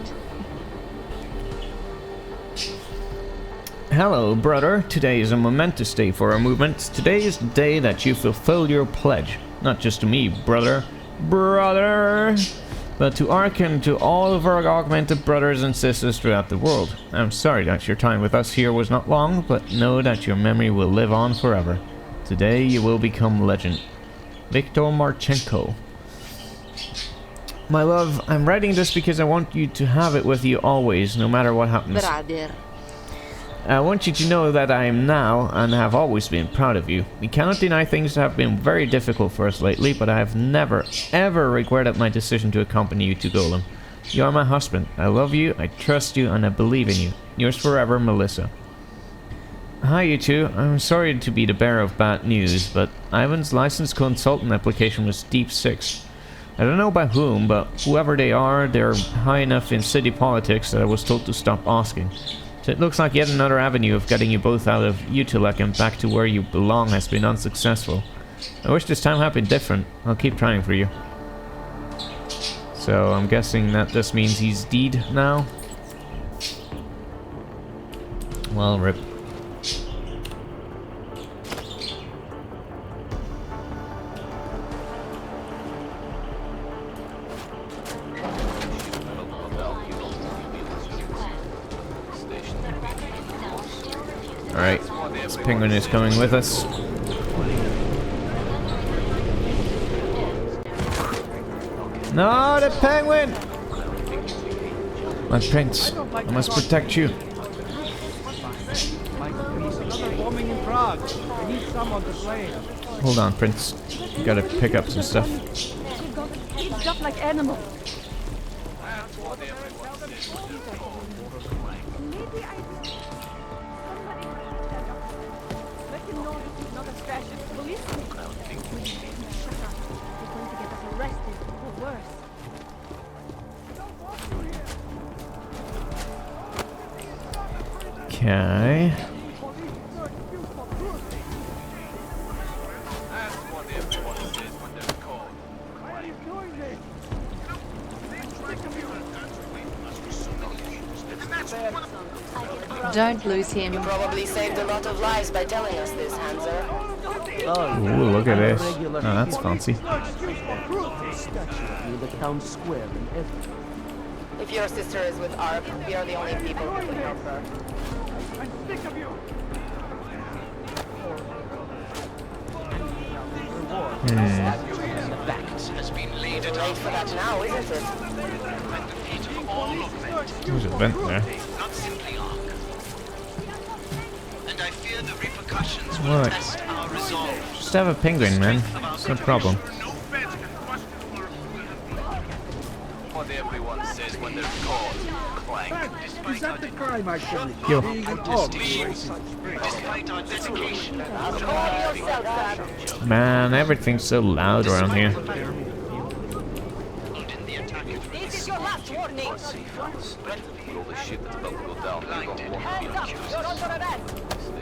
Hello, brother. Today is a momentous day for our movement. Today is the day that you fulfill your pledge. Not just to me, brother, but to Ark and to all of our augmented brothers and sisters throughout the world. I'm sorry that your time with us here was not long, but know that your memory will live on forever. Today you will become legend. Viktor Marchenko. My love, I'm writing this because I want you to have it with you always, no matter what happens. Brother. I want you to know that I am now, and have always been, proud of you. We cannot deny things have been very difficult for us lately, but I have never, ever regretted my decision to accompany you to Golem. You are my husband. I love you, I trust you, and I believe in you. Yours forever, Melissa. Hi, you two. I'm sorry to be the bearer of bad news, but Ivan's licensed consultant application was deep 6. I don't know by whom, but whoever they are, they're high enough in city politics that I was told to stop asking. So it looks like yet another avenue of getting you both out of Utrecht and back to where you belong has been unsuccessful. I wish this time had been different. I'll keep trying for you. So I'm guessing that this means he's dead now. Well, rip. Alright, this penguin is coming with us. No, the penguin! My prince, I must protect you. Bombing in Prague. I need someone to blame. Hold on, prince. You gotta pick up some stuff. It's just like animals. Maybe I... Somebody stand up. Let him know this is not a fascist police. Shut up. You're going to get us arrested, or worse. Okay. Don't lose him. You probably saved a lot of lives by telling us this, Hanser. Ooh, look at this. Oh, that's fancy. If your sister is with Ark, we are the only people who can help her. I'm sick of you. The facts has been laid at Late for that now, isn't it? At the feet of all of them. There's a vent there. Not simply Ark. And I fear the repercussions will What? test our resolve. Just have a penguin, man. It's no problem. What everyone says when they're called clank. Is that the crime I committed? Yo. Being an orc? Despite our dedication, Man, everything's so loud around here. This is your last warning. all the shit that's about to go down. Hands up! You're under arrest!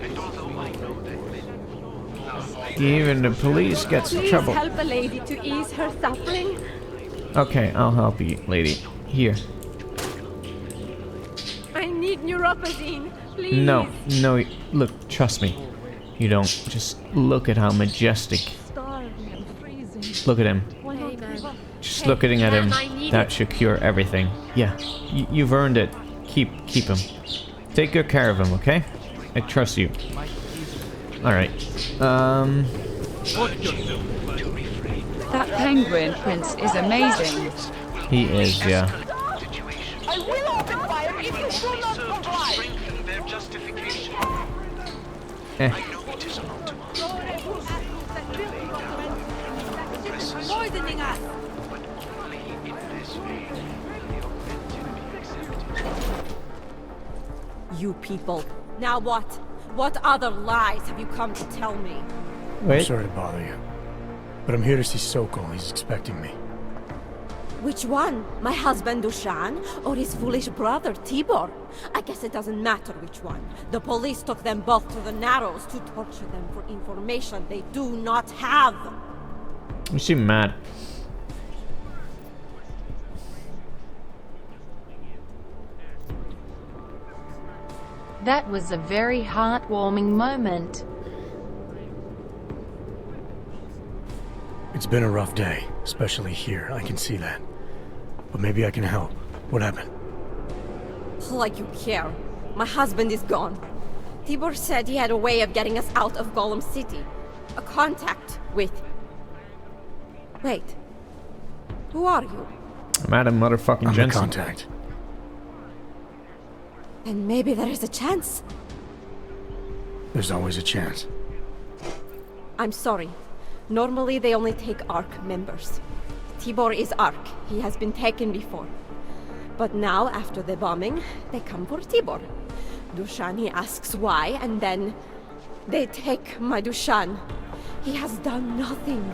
And although I know that Even the police gets in Please trouble. help a lady to ease her suffering. Okay, I'll help you, lady. Here. I need neuropazine, please. No, look, trust me. You don't. Just look at how majestic. Starving and freezing. Look at him. Hey, man. Just looking at him. I need That it. should cure everything. Yeah, you've earned it. Keep him. Take good care of him, okay? I trust you. Alright. That penguin prince is amazing. He is, yeah. I will open fire if you do not comply! strengthen their justification. Eh. I know it is up to us. Poisoning us. But only in this way will the authentic be accepted. You people. Now what? What other lies have you come to tell me? I'm sorry to bother you, but I'm here to see Sokol. He's expecting me. Which one? My husband Dushan or his foolish brother Tibor? I guess it doesn't matter which one. The police took them both to the Narrows to torture them for information they do not have. You seem mad. That was a very heartwarming moment. It's been a rough day, especially here. I can see that. But maybe I can help. What happened? Like you care. My husband is gone. Tibor said he had a way of getting us out of Golem City. A contact with... Wait. Who are you? Madam motherfucking I'm Jensen. the contact. And maybe there is a chance. There's always a chance. I'm sorry. Normally they only take ARC members. Tibor is ARC. He has been taken before. But now, after the bombing, they come for Tibor. Dushani asks why, and then they take my Dushan. He has done nothing.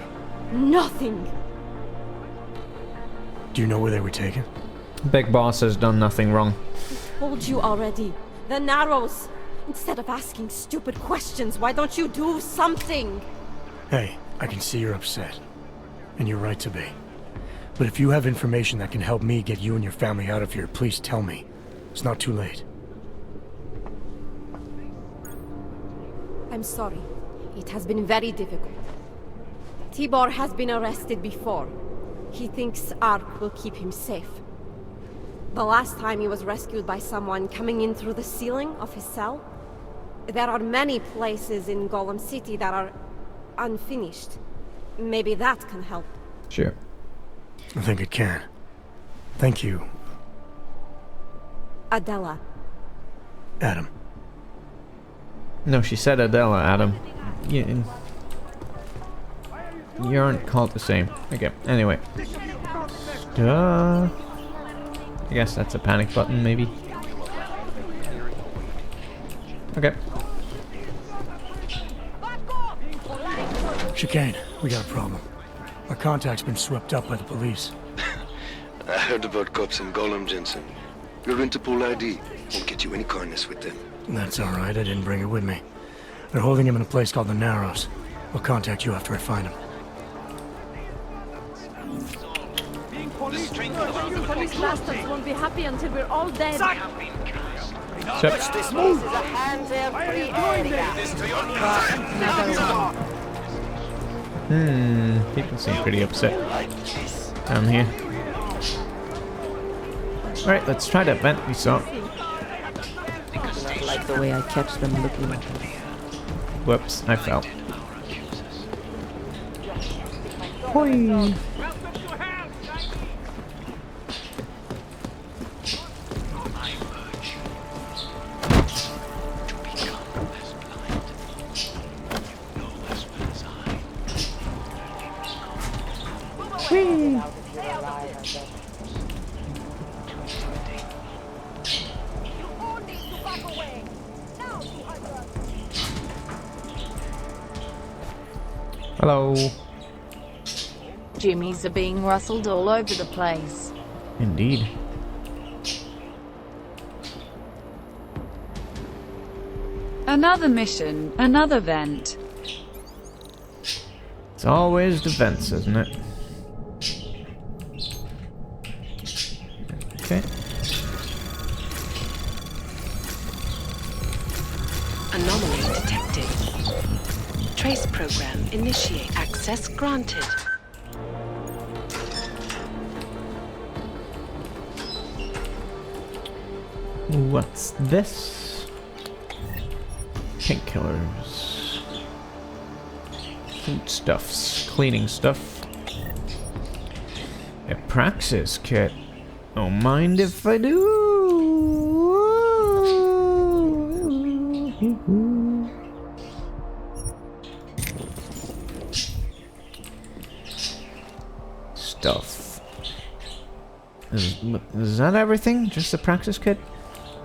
Nothing. Do you know where they were taken? Big Boss has done nothing wrong. Told you already. The Narrows. Instead of asking stupid questions, why don't you do something? Hey, I can see you're upset. And you're right to be. But if you have information that can help me get you and your family out of here, please tell me. It's not too late. I'm sorry. It has been very difficult. Tibor has been arrested before. He thinks ARC will keep him safe. The last time he was rescued by someone coming in through the ceiling of his cell. There are many places in Golem City that are unfinished. Maybe that can help. Sure. I think it can. Thank you, Adela. Adam. No, she said Adela, Adam. You aren't called the same. Okay, anyway. I guess that's a panic button, maybe. Okay. Chicane, we got a problem. Our contact's been swept up by the police. I heard about cops in Golem, Jensen. Your Interpol ID won't get you any kindness with them. That's alright, I didn't bring it with me. They're holding him in a place called the Narrows. I'll contact you after I find him. Police bastards won't be happy until we're all dead. This place is a hands-free area. People seem pretty upset down here. Alright, let's try that vent we saw. I like the way I catch them looking at me. Whoops, I fell. Hoi! Whee! Hello. Jimmies are being rustled all over the place. Indeed. Another mission, another vent. It's always the vents, isn't it? Okay. Anomaly detected. Trace program initiate. Access granted. What's this? Painkillers. Foodstuffs. Cleaning stuff. A praxis kit. Don't mind if I do. Stuff. Is that everything? Just the practice kit?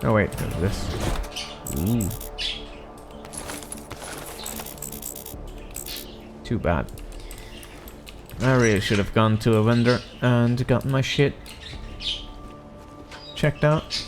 Oh wait, there's this. Ooh. Too bad. I really should have gone to a vendor and gotten my shit checked out.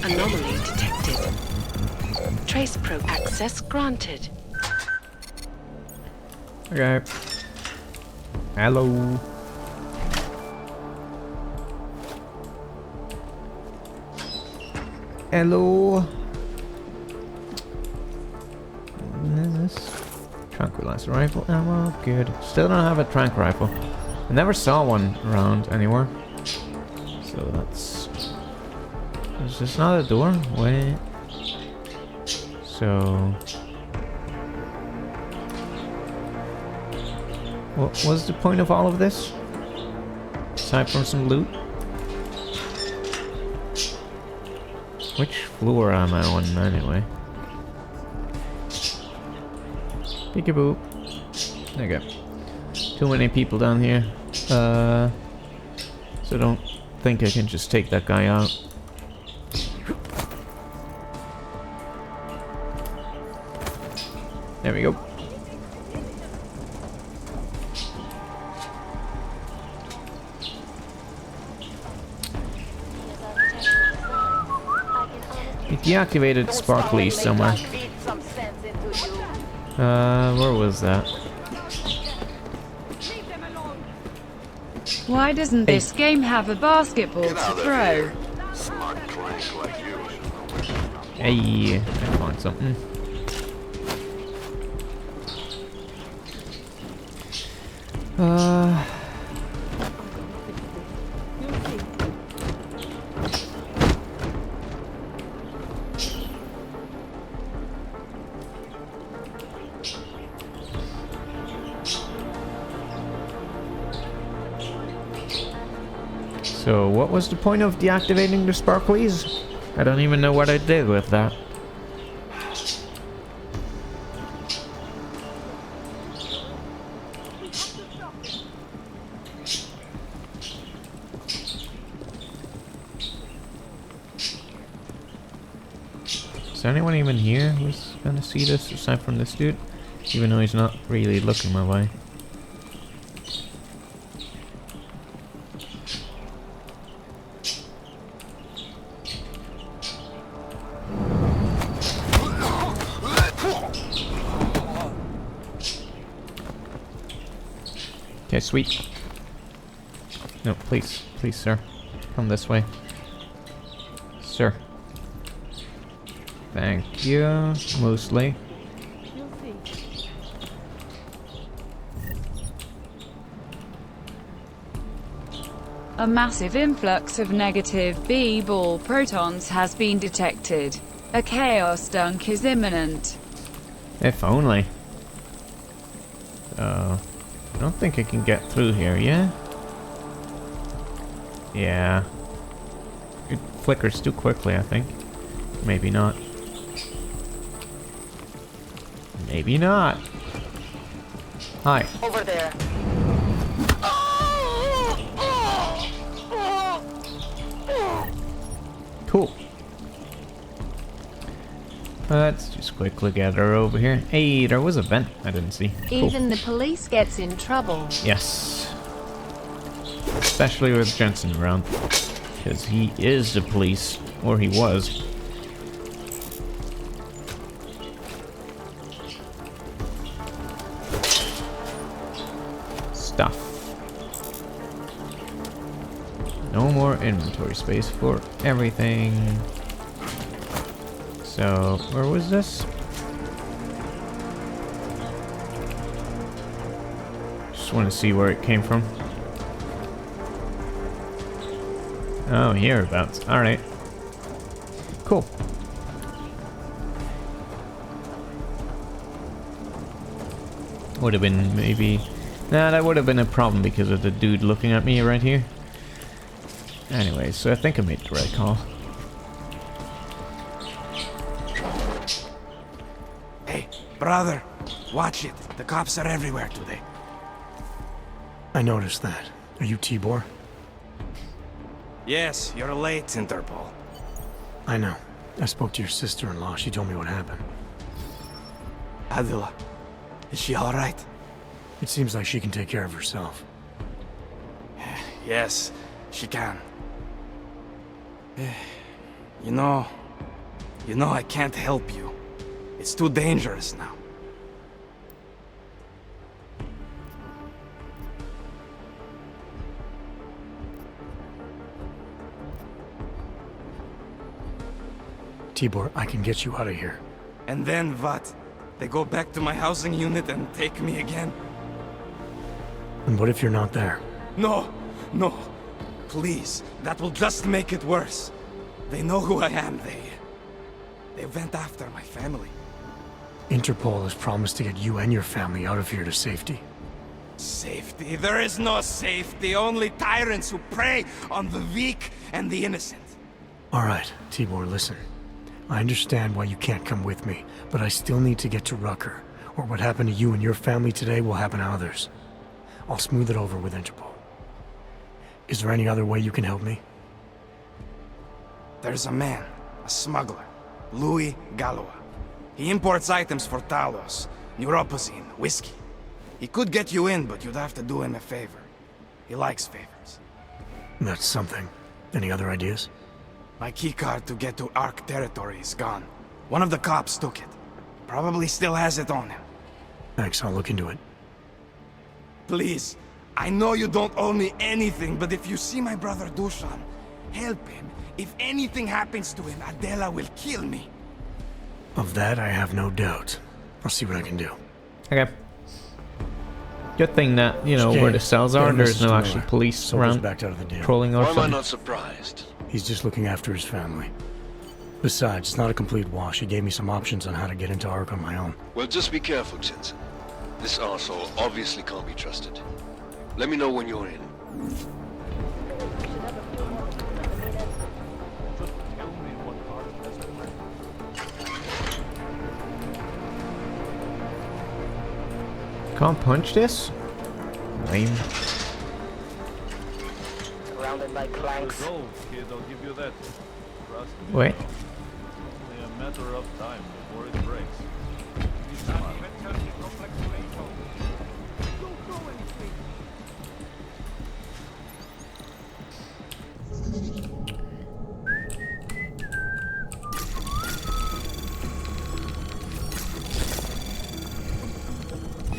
Anomaly detected. Trace probe access granted. Okay. Hello. Hello. What is this? Tranquilizer rifle ammo. Good. Still don't have a tranq rifle. I never saw one around anywhere. So that's... Is this not a door? Wait. So... What was the point of all of this? Aside from some loot? Which floor am I on anyway? Peekaboo. Okay. Too many people down here. So don't think I can just take that guy out. There we go. It deactivated sparkly somewhere. Where was that? Why doesn't this game have a basketball to throw? Hey, I found something. So, what was the point of deactivating the sparklies? I don't even know what I did with that. Is anyone even here who's gonna see this aside from this dude? Even though he's not really looking my way. Okay, sweet. No, please, please, sir. Come this way. Sir. Thank you, mostly. A massive influx of negative B-ball protons has been detected. A chaos dunk is imminent. If only. I don't think I can get through here, yeah? Yeah. It flickers too quickly, I think. Maybe not. Maybe not. Hi. Over there. Cool. Let's just quickly get her over here. Hey, there was a vent I didn't see. Cool. Even the police gets in trouble. Yes. Especially with Jensen around. Because he is the police. Or he was. Stuff. No more inventory space for everything. So, where was this? Just want to see where it came from. Oh, hereabouts. Alright. Cool. Would have been maybe... Nah, that would have been a problem because of the dude looking at me right here. Anyway, so I think I made the right call. Hey, brother, watch it. The cops are everywhere today. I noticed that. Are you Tibor? Yes, you're late, Interpol. I know. I spoke to your sister-in-law. She told me what happened. Adila, is she alright? It seems like she can take care of herself. Yes, she can. You know, I can't help you. It's too dangerous now. Tibor, I can get you out of here. And then what? They go back to my housing unit and take me again? And what if you're not there? No, no. Please, that will just make it worse. They know who I am. They went after my family. Interpol has promised to get you and your family out of here to safety. Safety? There is no safety. Only tyrants who prey on the weak and the innocent. All right, Tibor, listen. I understand why you can't come with me, but I still need to get to Rucker, or what happened to you and your family today will happen to others. I'll smooth it over with Interpol. Is there any other way you can help me? There's a man, a smuggler, Louis Galois. He imports items for Talos, neuropozyne, whiskey. He could get you in, but you'd have to do him a favor. He likes favors. That's something. Any other ideas? My keycard to get to Ark territory is gone. One of the cops took it. Probably still has it on him. Thanks, I'll look into it. Please, I know you don't owe me anything, but if you see my brother Dusan, help him. If anything happens to him, Adela will kill me. Of that, I have no doubt. I'll see what I can do. Okay. Good thing that, you know, where the cells are, there's no actual police around backed out of the deal. patrolling or Why am I something. not surprised? He's just looking after his family. Besides, it's not a complete wash. He gave me some options on how to get into Ark on my own. Well, just be careful, Jensen. This arsehole obviously can't be trusted. Let me know when you're in. Can't punch this? Lame. Surrounded by clanks. Kid, I'll give you that. Trust me. Wait. Only a matter of time before it breaks. Be smart.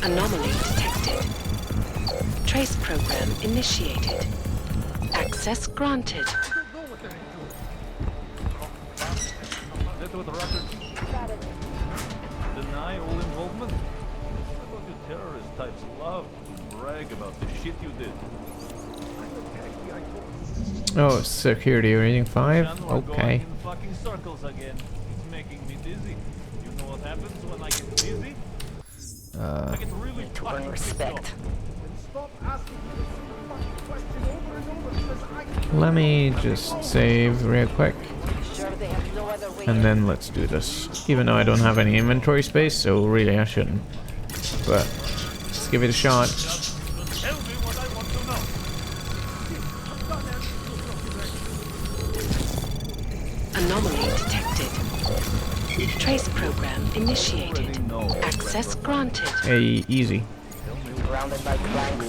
Anomaly detected. Trace program initiated. Access granted. That's what the record. Deny all involvement? I thought you terrorist types love to brag about the shit you did. Oh, security rating 5? We're going Okay. in fucking circles again. It's making me dizzy. You know what happens when I get dizzy? I get really To earn respect. Let me just save real quick. Sure they have no other way. And then let's do this. Even though I don't have any inventory space, so really I shouldn't. But let's give it a shot. Tell me what I want to know. Anomaly detected. Trace program initiated. Access granted. Hey, easy. Surrounded by clanks.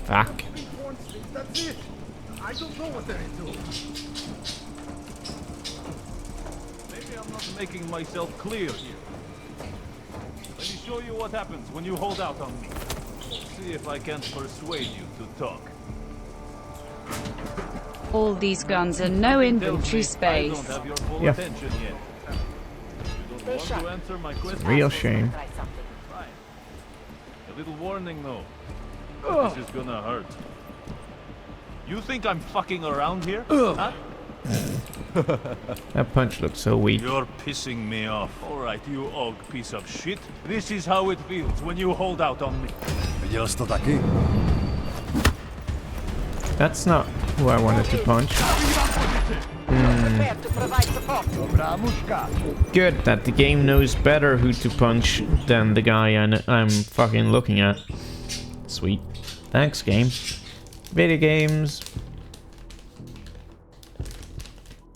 Fuck. That's it. I don't know what they're into. Maybe I'm not making myself clear here. Let me show you what happens when you hold out on me. See if I can't persuade you to talk. All these guns and no inventory space. I don't have your full Yeah. attention yet. You don't want to answer my question? Real shame. Fine. A little warning though. This is gonna hurt. You think I'm fucking around here? Huh? That punch looks so weak. You're pissing me off. Alright, you og piece of shit. This is how it feels when you hold out on me. That's not who I wanted to punch. Good that the game knows better who to punch than the guy I'm fucking looking at. Sweet. Thanks, game. Video games.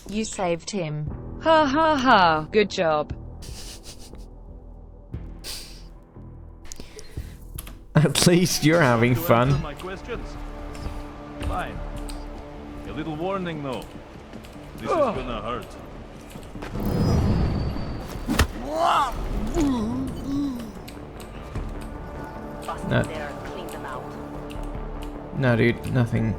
You saved him. Ha ha ha. Good job. At least you're having To answer fun. my questions? Fine. A little warning though. This is gonna hurt. No. There, clean them out. No, dude, nothing.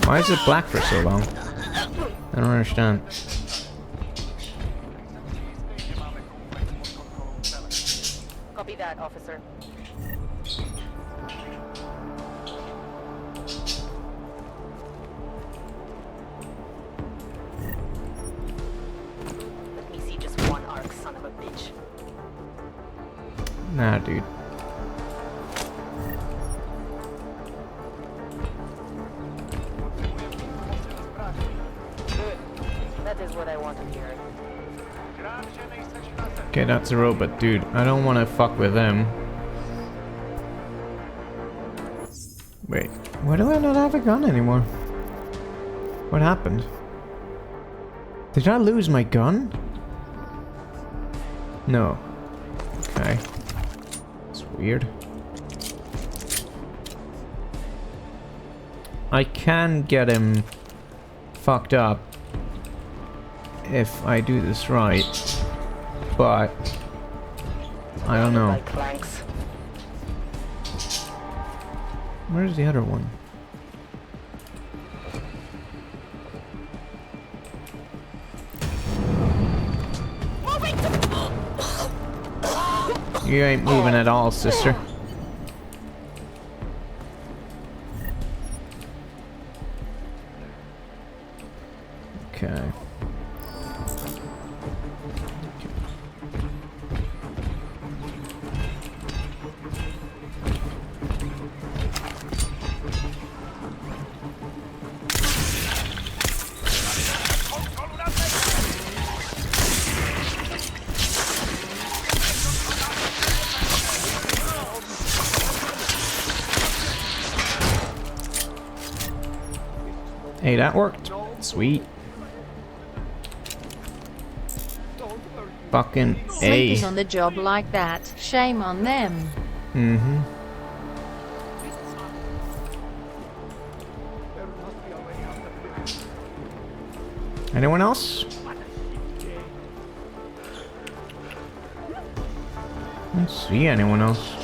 Why is it black for so long? I don't understand. Copy that, officer. Let me see just one arc, son of a bitch. Nah, dude. Good. That is what I want to hear. Okay, that's a robot, dude. I don't want to fuck with them. Wait, why do I not have a gun anymore? What happened? Did I lose my gun? No. Okay. It's weird. I can get him fucked up if I do this right, but I don't know. Where's the other one? You ain't moving at all, sister. Okay. Hey, that worked. Sweet. Fucking A. Sleeping on the job like that, shame on them. Mm-hmm. Anyone else? I don't see anyone else.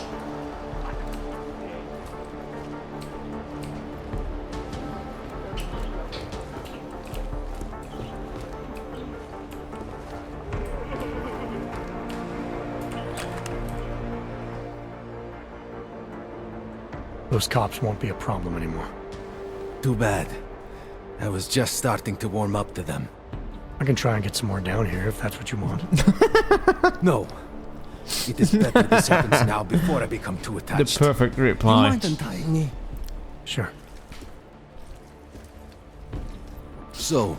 Those cops won't be a problem anymore. Too bad. I was just starting to warm up to them. I can try and get some more down here if that's what you want. No. It is better this happens now before I become too attached. The perfect Do you reply. mind untying me? Sure. So,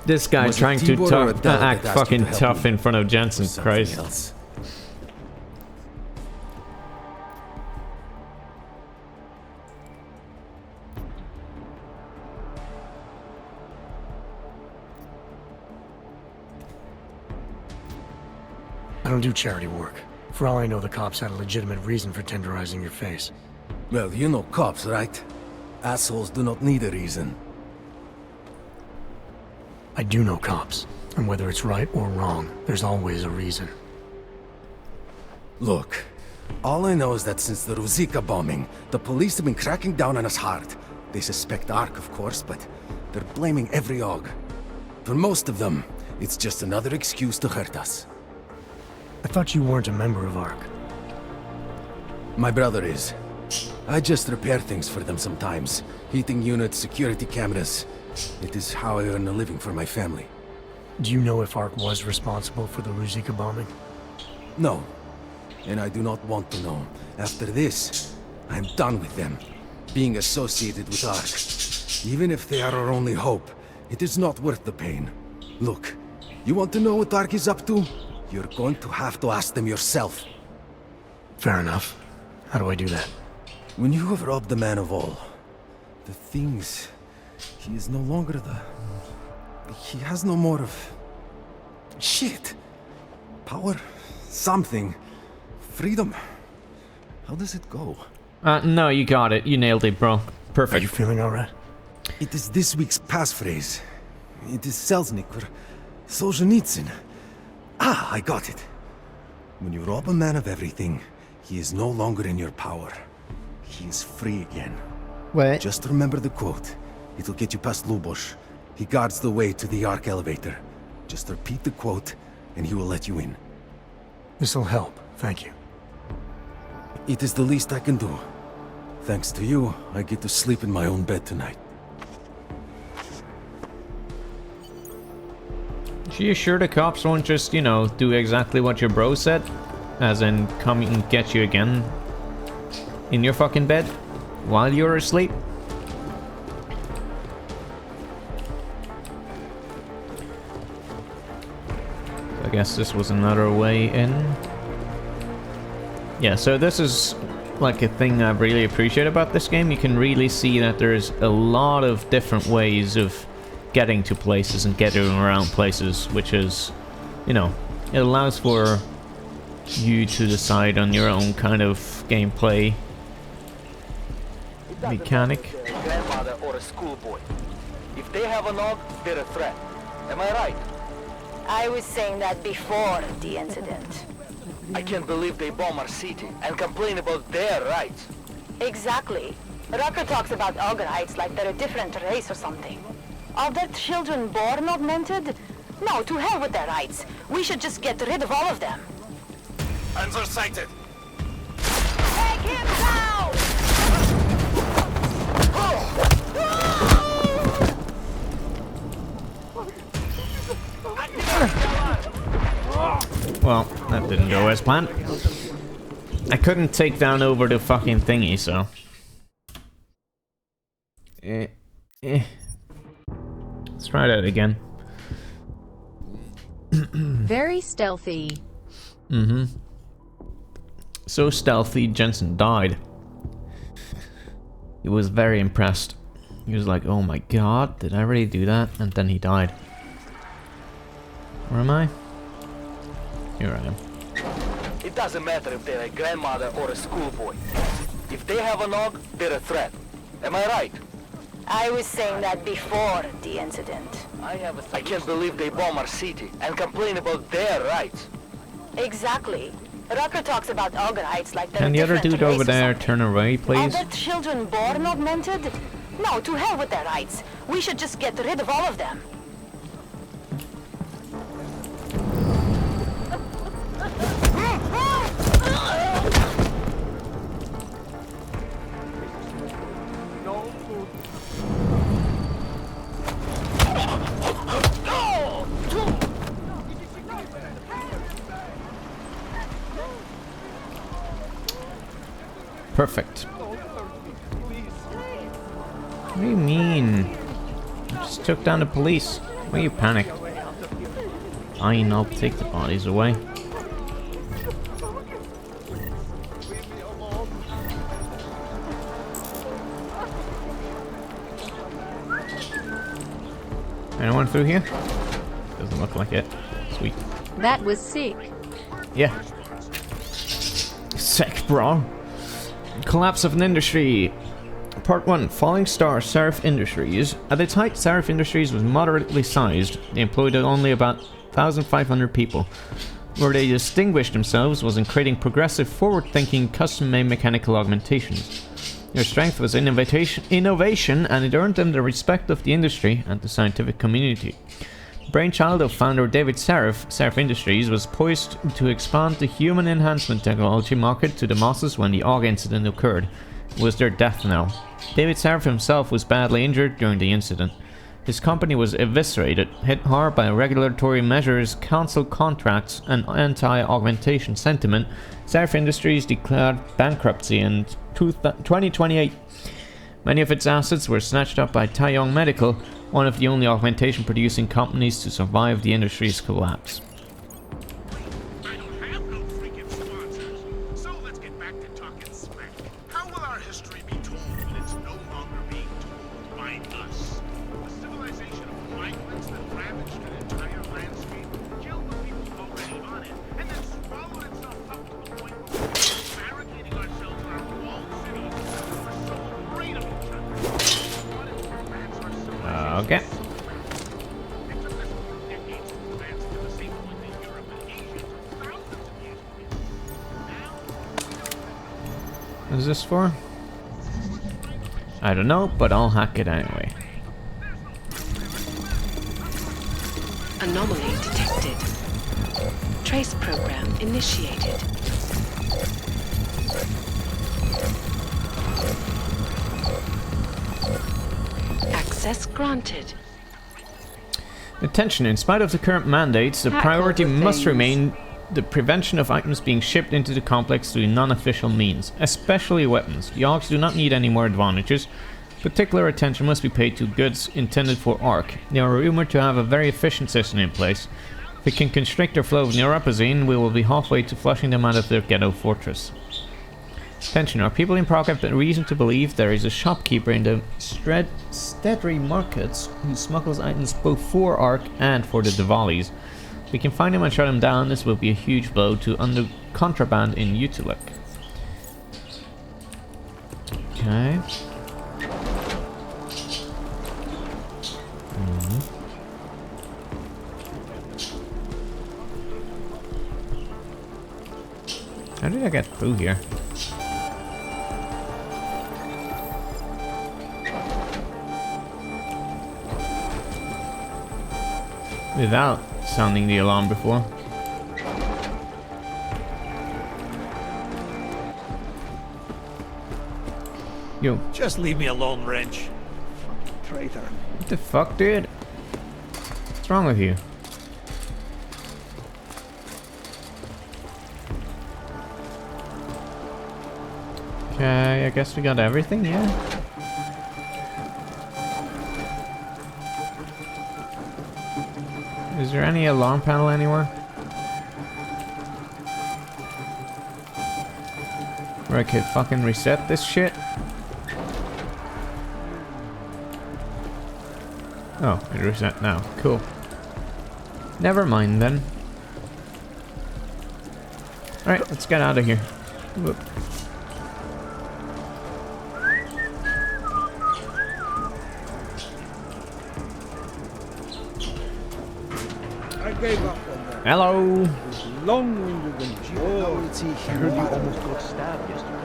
This guy was it trying to Tibor or Adele act that asked you fucking to help tough me? in front of Jensen. Or something Christ. else? I don't do charity work. For all I know, the cops had a legitimate reason for tenderizing your face. Well, you know cops, right? Assholes do not need a reason. I do know cops, and whether it's right or wrong, there's always a reason. Look, all I know is that since the Ruzicka bombing, the police have been cracking down on us hard. They suspect Ark, of course, but they're blaming every AUG. For most of them, it's just another excuse to hurt us. I thought you weren't a member of ARK. My brother is. I just repair things for them sometimes. Heating units, security cameras. It is how I earn a living for my family. Do you know if ARK was responsible for the Ruzicka bombing? No. And I do not want to know. After this, I'm done with them. Being associated with ARK. Even if they are our only hope, it is not worth the pain. Look, you want to know what ARK is up to? You're going to have to ask them yourself. Fair enough. How do I do that? When you have robbed the man of all, the things... He is no longer the... He has no more of... Shit. Power? Something. Freedom. How does it go? No, you got it. You nailed it, bro. Perfect. Are you feeling alright? It is this week's passphrase. It is Selznick or Solzhenitsyn. Ah, I got it. When you rob a man of everything, he is no longer in your power. He is free again. What? Just remember the quote. It'll get you past Lubosh. He guards the way to the Ark elevator. Just repeat the quote, and he will let you in. This'll help, thank you. It is the least I can do. Thanks to you, I get to sleep in my own bed tonight. Are you sure the cops won't just, you know, do exactly what your bro said? As in, come and get you again in your fucking bed while you're asleep? I guess this was another way in. Yeah, so this is like a thing I really appreciate about this game. You can really see that there's a lot of different ways of getting to places and getting around places, which is, you know, it allows for you to decide on your own kind of gameplay mechanic. A grandmother or a schoolboy. If they have an AUG, they're a threat. Am I right? I was saying that before the incident. I can't believe they bomb our city and complain about their rights. Exactly. Rucker talks about AUG rights like they're a different race or something. Are their children born augmented? No, to hell with their rights. We should just get rid of all of them. Panzer sighted. Well, that didn't go as planned. I couldn't take down over the fucking thingy, so... Let's try that again. Very stealthy. Mm-hmm. So stealthy, Jensen died. He was very impressed. He was like, oh my god, did I really do that? And then he died. Where am I? Here I am. It doesn't matter if they're a grandmother or a schoolboy. If they have a nog, they're a threat. Am I right? I was saying that before the incident. I can't believe they bomb our city and complain about their rights. Exactly. Rucker talks about Algerites like they're Can the other different dude over race or there something. turn away, Are please? there children born augmented? No, to hell with their rights. We should just get rid of all of them. Perfect. What do you mean? I just took down the police. Why are you panicked? Fine, I'll take the bodies away. Anyone through here? Doesn't look like it. Sweet. That was sick. Yeah. Sick, bro. Collapse of an industry. Part 1. Falling star Serif Industries. At its height, Serif Industries was moderately sized. They employed only about 1,500 people. Where they distinguished themselves was in creating progressive, forward-thinking, custom-made mechanical augmentations. Their strength was innovation, and it earned them the respect of the industry and the scientific community. The brainchild of founder David Serif, Serif Industries was poised to expand the human enhancement technology market to the masses when the AUG incident occurred. It was their death knell. David Serif himself was badly injured during the incident. His company was eviscerated, hit hard by regulatory measures, cancelled contracts, and anti-augmentation sentiment. Serif Industries declared bankruptcy in 2028. Many of its assets were snatched up by Taeyong Medical, one of the only augmentation producing companies to survive the industry's collapse. Okay. What is this for? I don't know, but I'll hack it anyway. Anomaly detected. Trace program initiated. Access granted. Attention, in spite of the current mandates, the priority must remain the prevention of items being shipped into the complex through non-official means, especially weapons. The AUGs do not need any more advantages. Particular attention must be paid to goods intended for ARC. They are rumored to have a very efficient system in place. If we can constrict their flow of neuropazine, we will be halfway to flushing them out of their ghetto fortress. Attention, our people in Prague have reason to believe there is a shopkeeper in the Stedry markets who smuggles items both for ARC and for the Diwalis. If we can find him and shut him down, this will be a huge blow to contraband in Utulek. Okay. How did I get through here? Without sounding the alarm before. Yo. Just leave me alone, wrench. Traitor. What the fuck, dude? What's wrong with you? Okay, I guess we got everything, yeah. Is there any alarm panel anywhere? Where I could fucking reset this shit? Oh, it reset now. Cool. Never mind then. Alright, let's get out of here. Whoop. I gave up on that. Hello. It was long-winded and I heard you almost got stabbed yesterday.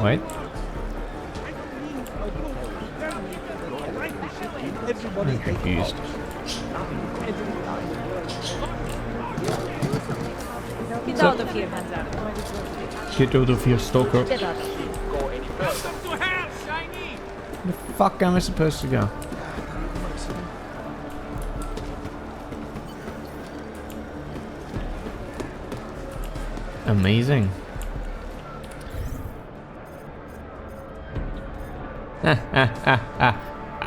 Wait. I'm confused. Get out of here, Get out of here, stalker. Get out. Where the fuck am I supposed to go? Amazing. Ha ha ha ha.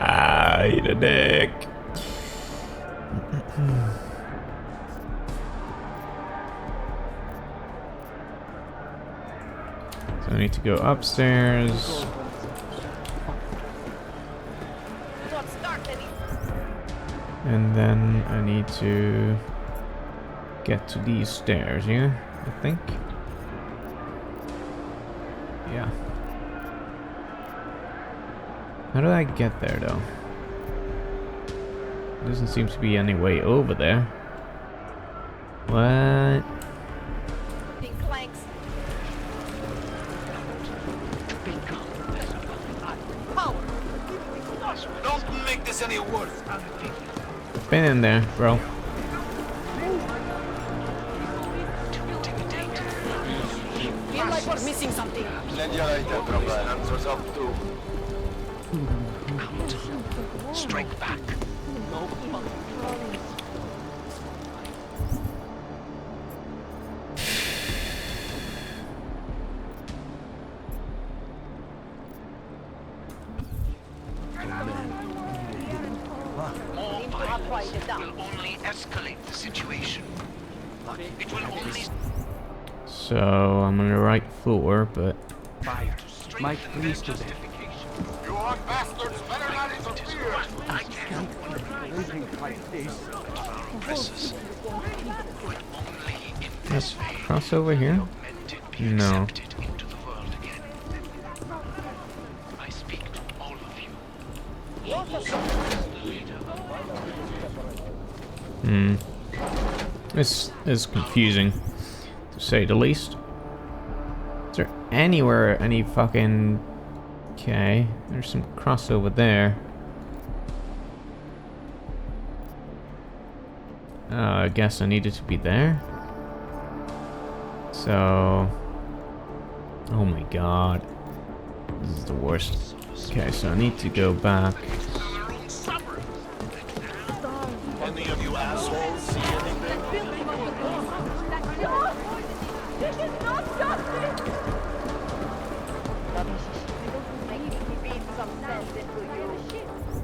Ah, eat a dick. So I need to go upstairs. And then I need to get to these stairs, yeah? I think. Yeah. How do I get there, though? There doesn't seem to be any way over there. What? Don't make this any worse. Been in there, bro. Feel like we're missing something. Strike back. Will only escalate the situation. It will only. So I'm on the right floor, but Mike, please to death. You want bastards better not interfere. I can't like this. Presses. But only in this way. cross over here? No. Into the world again. I speak to all of you. This is confusing, to say the least. Is there anywhere any fucking... Okay, there's some crossover there. I guess I needed to be there. So... Oh my god. This is the worst. Okay, so I need to go back. Any of you assholes see anything? This is not justice!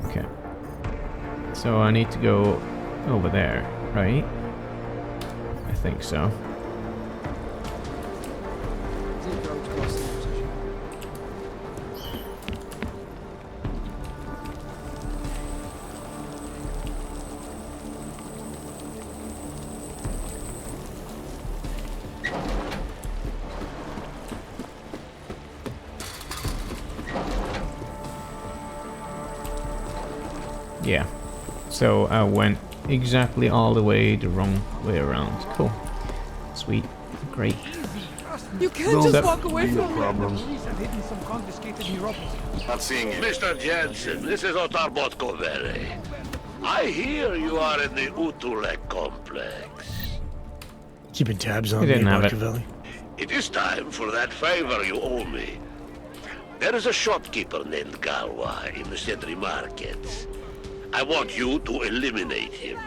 Okay. So I need to go over there, right? I think so. Yeah, so I went exactly all the way the wrong way around. Cool. Sweet. Great. You can't just walk away from me. Not seeing you. Mr. Jensen, this is Otar Botkovere. I hear you are in the Utulek complex. Keeping tabs on He me, didn't have it. Barcavelli. It is time for that favor you owe me. There is a shopkeeper named Galwa in the Sentry Markets. I want you to eliminate him.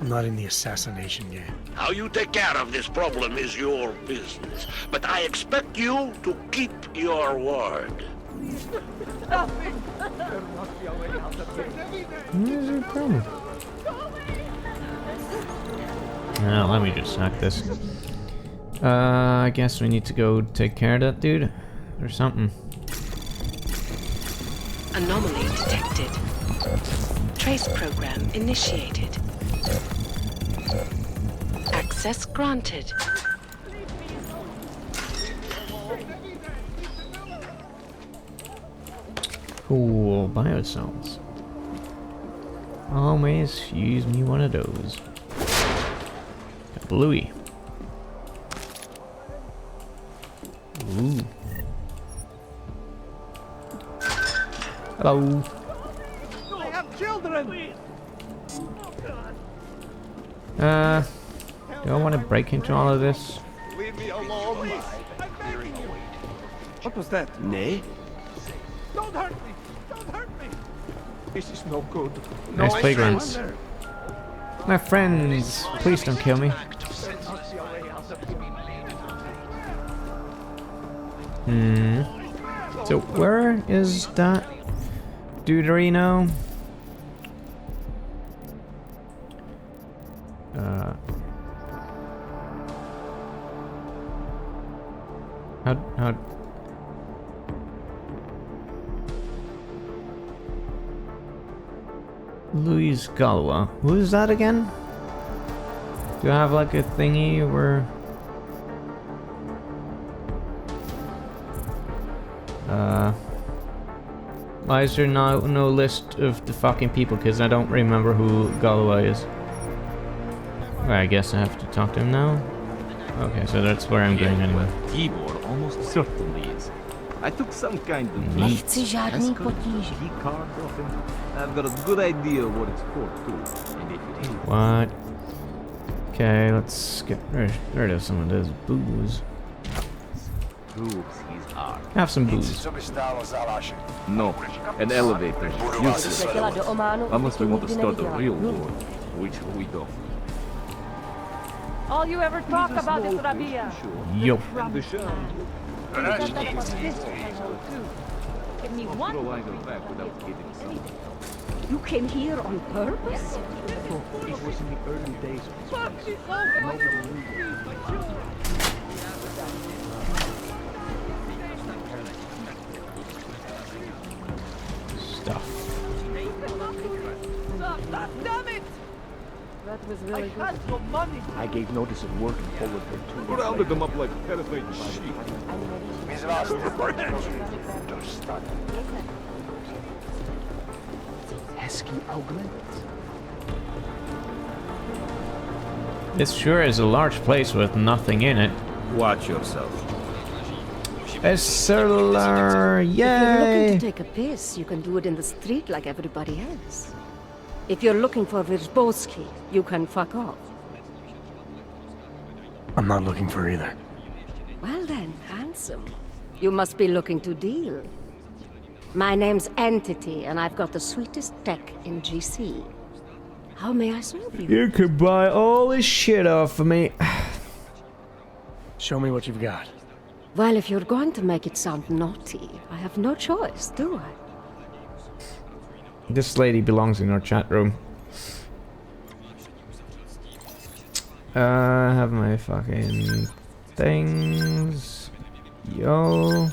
I'm not in the assassination game. How you take care of this problem is your business, but I expect you to keep your word. What is your problem? Now, let me just hack this. I guess we need to go take care of that dude or something. Anomaly detected. Trace program initiated. Access granted. Cool biocells. Always use me one of those. Got Louis. Ooh. Hello. I have children. Do I want to break into all of this? Leave me alone. Please, I'm begging you. What was that? Nay? Don't hurt me. Don't hurt me. This is no good. Nice No, playgrounds. My friends, please don't kill me. So where is that Duderino? How Luis Galwa. Who is that again? Do I have like a thingy where why is there no list of the fucking people? Because I don't remember who Galwa is. Well, I guess I have to talk to him now. Okay, so that's where I'm going anyway. Tibor almost certainly is. I took some kind of Nechci žádný potíže. Key card off him. I've got a good idea what it's for too. And if it ain't. What? Okay, let's get rid of some of this booze. Proves he's hard. Have some booze. No, an elevator. Useless. Unless we want to start a real war, which we don't. All you ever talk about is Rabia. Yo. Give me one. You came here on purpose? It was in the early days of this Stuff. Damn it! That was really good. I had no money. I gave notice of work and followed her to rounded them up like terrified sheep. This sure is a large place with nothing in it. Watch yourself. A cellar, If you're looking yay! to take a piss, you can do it in the street like everybody else. If you're looking for Virzbowski, you can fuck off. I'm not looking for either. Well then, handsome. You must be looking to deal. My name's Entity, and I've got the sweetest tech in GC. How may I serve you? You could buy all this shit off of me. Show me what you've got. Well, if you're going to make it sound naughty, I have no choice, do I? This lady belongs in our chat room. I have my fucking things. Yo.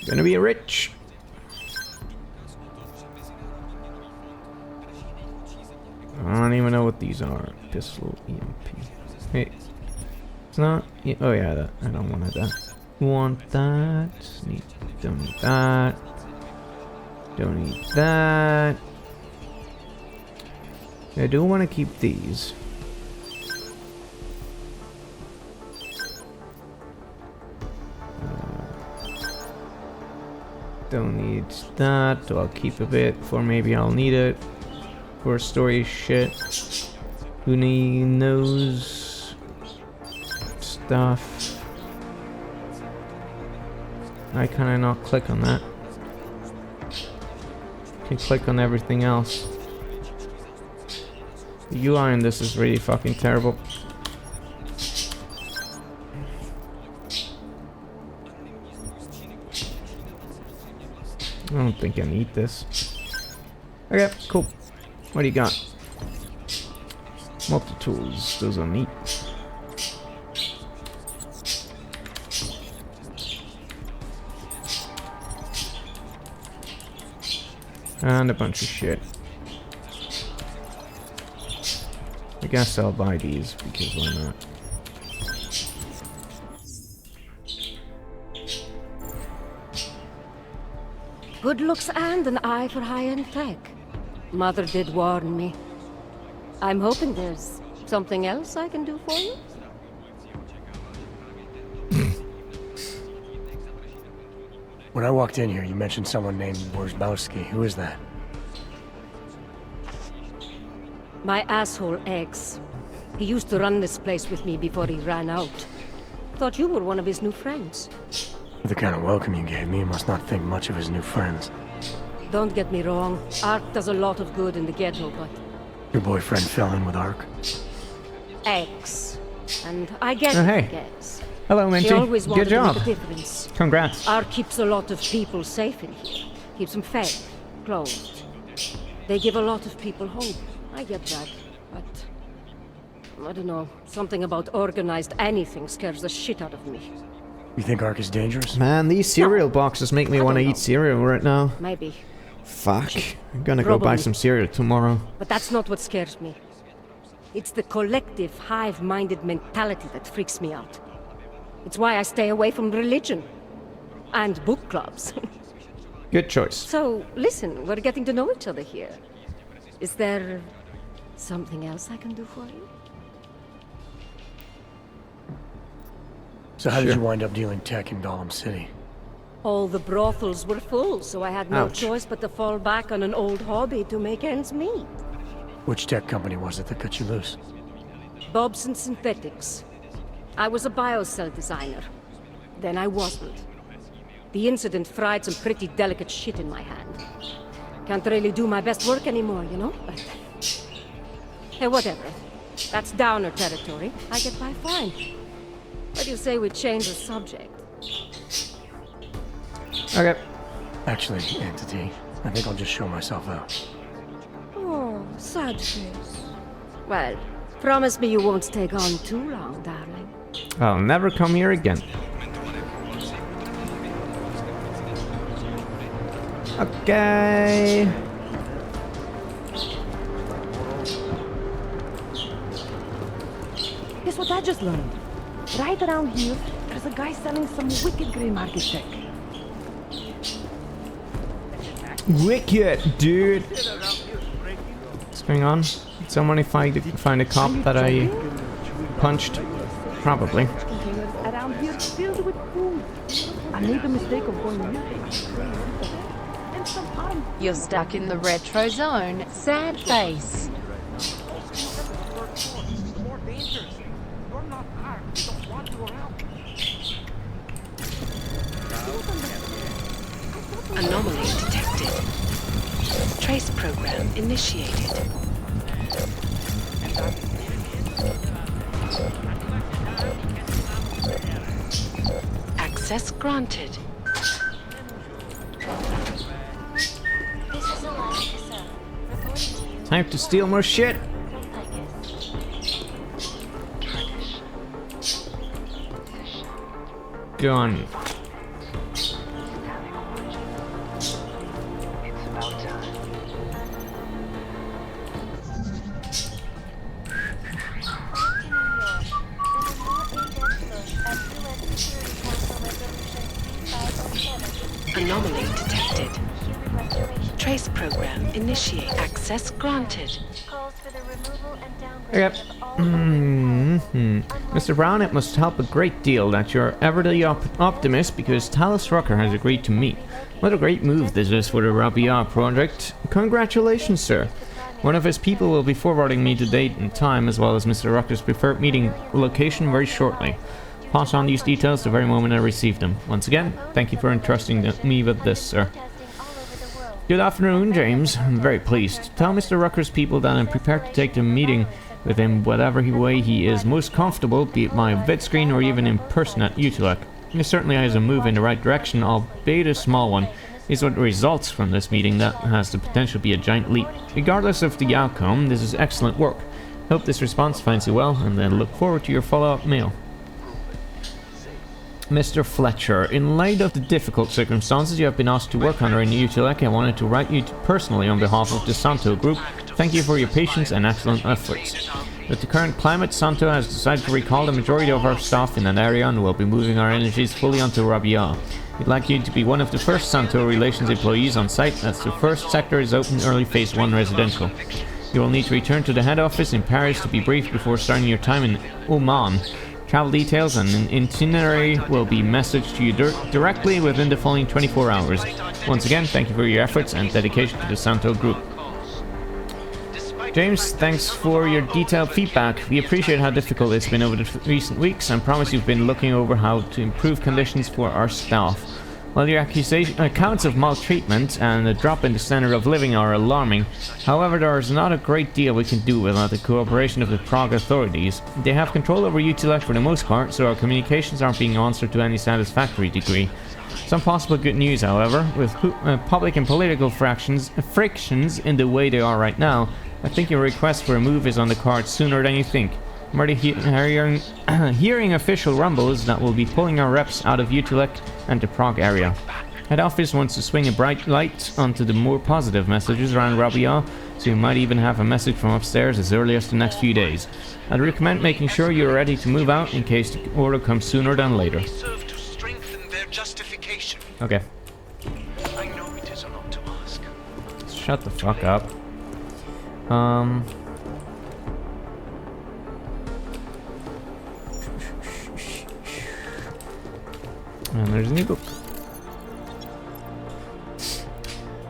Gonna be rich. I don't even know what these are. Pistol EMP. Hey. It's not. Yeah, oh yeah, that. I don't want that. Want that. Don't need that. Don't need that. I do want to keep these. Don't need that. So I'll keep a bit for maybe I'll need it for story shit. Who knows? Stuff. I can I not click on that? Can click on everything else. The UI in this is really fucking terrible. I don't think I need this. Okay, cool. What do you got? Multi-tools. Those are neat. And a bunch of shit. I guess I'll buy these because why not? Good looks and an eye for high-end tech. Mother did warn me. I'm hoping there's something else I can do for you. When I walked in here, you mentioned someone named Worzbowski. Who is that? My asshole ex. He used to run this place with me before he ran out. Thought you were one of his new friends. The kind of welcome you gave me, you must not think much of his new friends. Don't get me wrong. Ark does a lot of good in the ghetto, but... Your boyfriend fell in with Ark? Ex. And I get Oh, hey. it, I guess. Hello, Minty. He always wanted Good job. to make a difference. Congrats. Ark keeps a lot of people safe in here. Keeps them fed, clothed. They give a lot of people hope. I get that, but... I don't know. Something about organized anything scares the shit out of me. You think Ark is dangerous? Man, these cereal boxes make me want to eat cereal right now. Maybe. Fuck. I'm gonna go buy Probably. some cereal tomorrow. But that's not what scares me. It's the collective, hive-minded mentality that freaks me out. It's why I stay away from religion. And book clubs. Good choice. So, listen, we're getting to know each other here. Is there something else I can do for you? So how did you wind up dealing tech in Gollum City? All the brothels were full, so I had no Ouch. choice but to fall back on an old hobby to make ends meet. Which tech company was it that cut you loose? Bobson Synthetics. I was a biocell designer. Then I wasn't. The incident fried some pretty delicate shit in my hand. Can't really do my best work anymore, you know? But... hey, whatever. That's downer territory. I get by fine. What do you say we change the subject? Okay. Actually, Entity, I think I'll just show myself out. Oh, sad face. Well, promise me you won't stay gone too long, darling. I'll never come here again. Okay. Guess what I just learned? Right around here, there's a guy selling some wicked grey market tech. Wicked, dude. What's going on? Did someone find a cop that I punched? Probably. Containers around here filled with food. I made the mistake of going here. And some armed. You're stuck in the retro zone. Sad face. Anomaly detected. Trace program initiated. Access granted. Time to steal more shit. Gone. Anomaly detected. Trace program initiate. Access granted. Okay. Mr. Brown, it must help a great deal that you're ever the optimist because Talus Rucker has agreed to meet. What a great move this is for the Rabia project. Congratulations, sir. One of his people will be forwarding me the date and time as well as Mr. Rucker's preferred meeting location very shortly. pass on these details the very moment I receive them. Once again, thank you for entrusting me with this, sir. Good afternoon, James. I'm very pleased. Tell Mr. Rucker's people that I'm prepared to take the meeting with him whatever way he is most comfortable, be it my vid screen or even in person at Utulek. It certainly is a move in the right direction, albeit a small one. Is what results from this meeting that has the potential to be a giant leap. Regardless of the outcome, this is excellent work. Hope this response finds you well, and then look forward to your follow-up mail. Mr. Fletcher, in light of the difficult circumstances you have been asked to work under in Utulek, I wanted to write you personally on behalf of the Santo Group. Thank you for your patience and excellent efforts. With the current climate, Santo has decided to recall the majority of our staff in that area and will be moving our energies fully onto Rabia. We'd like you to be one of the first Santo Relations employees on site, as the first sector is open early phase 1 residential. You will need to return to the head office in Paris to be briefed before starting your time in Oman. Travel details and an itinerary will be messaged to you directly within the following 24 hours. Once again, thank you for your efforts and dedication to the Santo Group. James, thanks for your detailed feedback. We appreciate how difficult it's been over the recent weeks and promise you've been looking over how to improve conditions for our staff. While your accounts of maltreatment and a drop in the standard of living are alarming, however, there is not a great deal we can do without the cooperation of the Prague authorities. They have control over Utulek for the most part, so our communications aren't being answered to any satisfactory degree. Some possible good news, however, with public and political frictions in the way they are right now, I think your request for a move is on the cards sooner than you think. I'm already hearing official rumbles that we'll be pulling our reps out of Utulek and the Prague area. Head office wants to swing a bright light onto the more positive messages around Rabia, so you might even have a message from upstairs as early as the next few days. I'd recommend making sure you're ready to move out in case the order comes sooner than later. Okay. I know it is a lot to ask. Shut the fuck up. And there's a new book.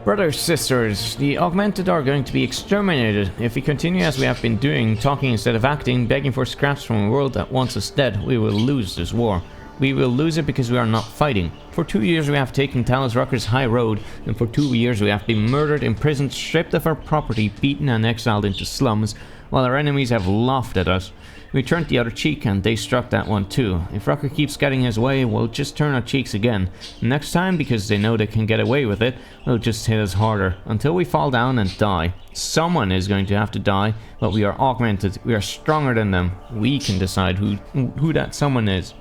Brothers, sisters, the augmented are going to be exterminated. If we continue as we have been doing, talking instead of acting, begging for scraps from a world that wants us dead, we will lose this war. We will lose it because we are not fighting. For 2 years we have taken Talos Rucker's high road, and for 2 years we have been murdered, imprisoned, stripped of our property, beaten and exiled into slums, while our enemies have laughed at us. We turned the other cheek and they struck that one too. If Rucker keeps getting his way, we'll just turn our cheeks again. Next time, because they know they can get away with it, they'll just hit us harder, until we fall down and die. Someone is going to have to die, but we are augmented. We are stronger than them. We can decide who that someone is.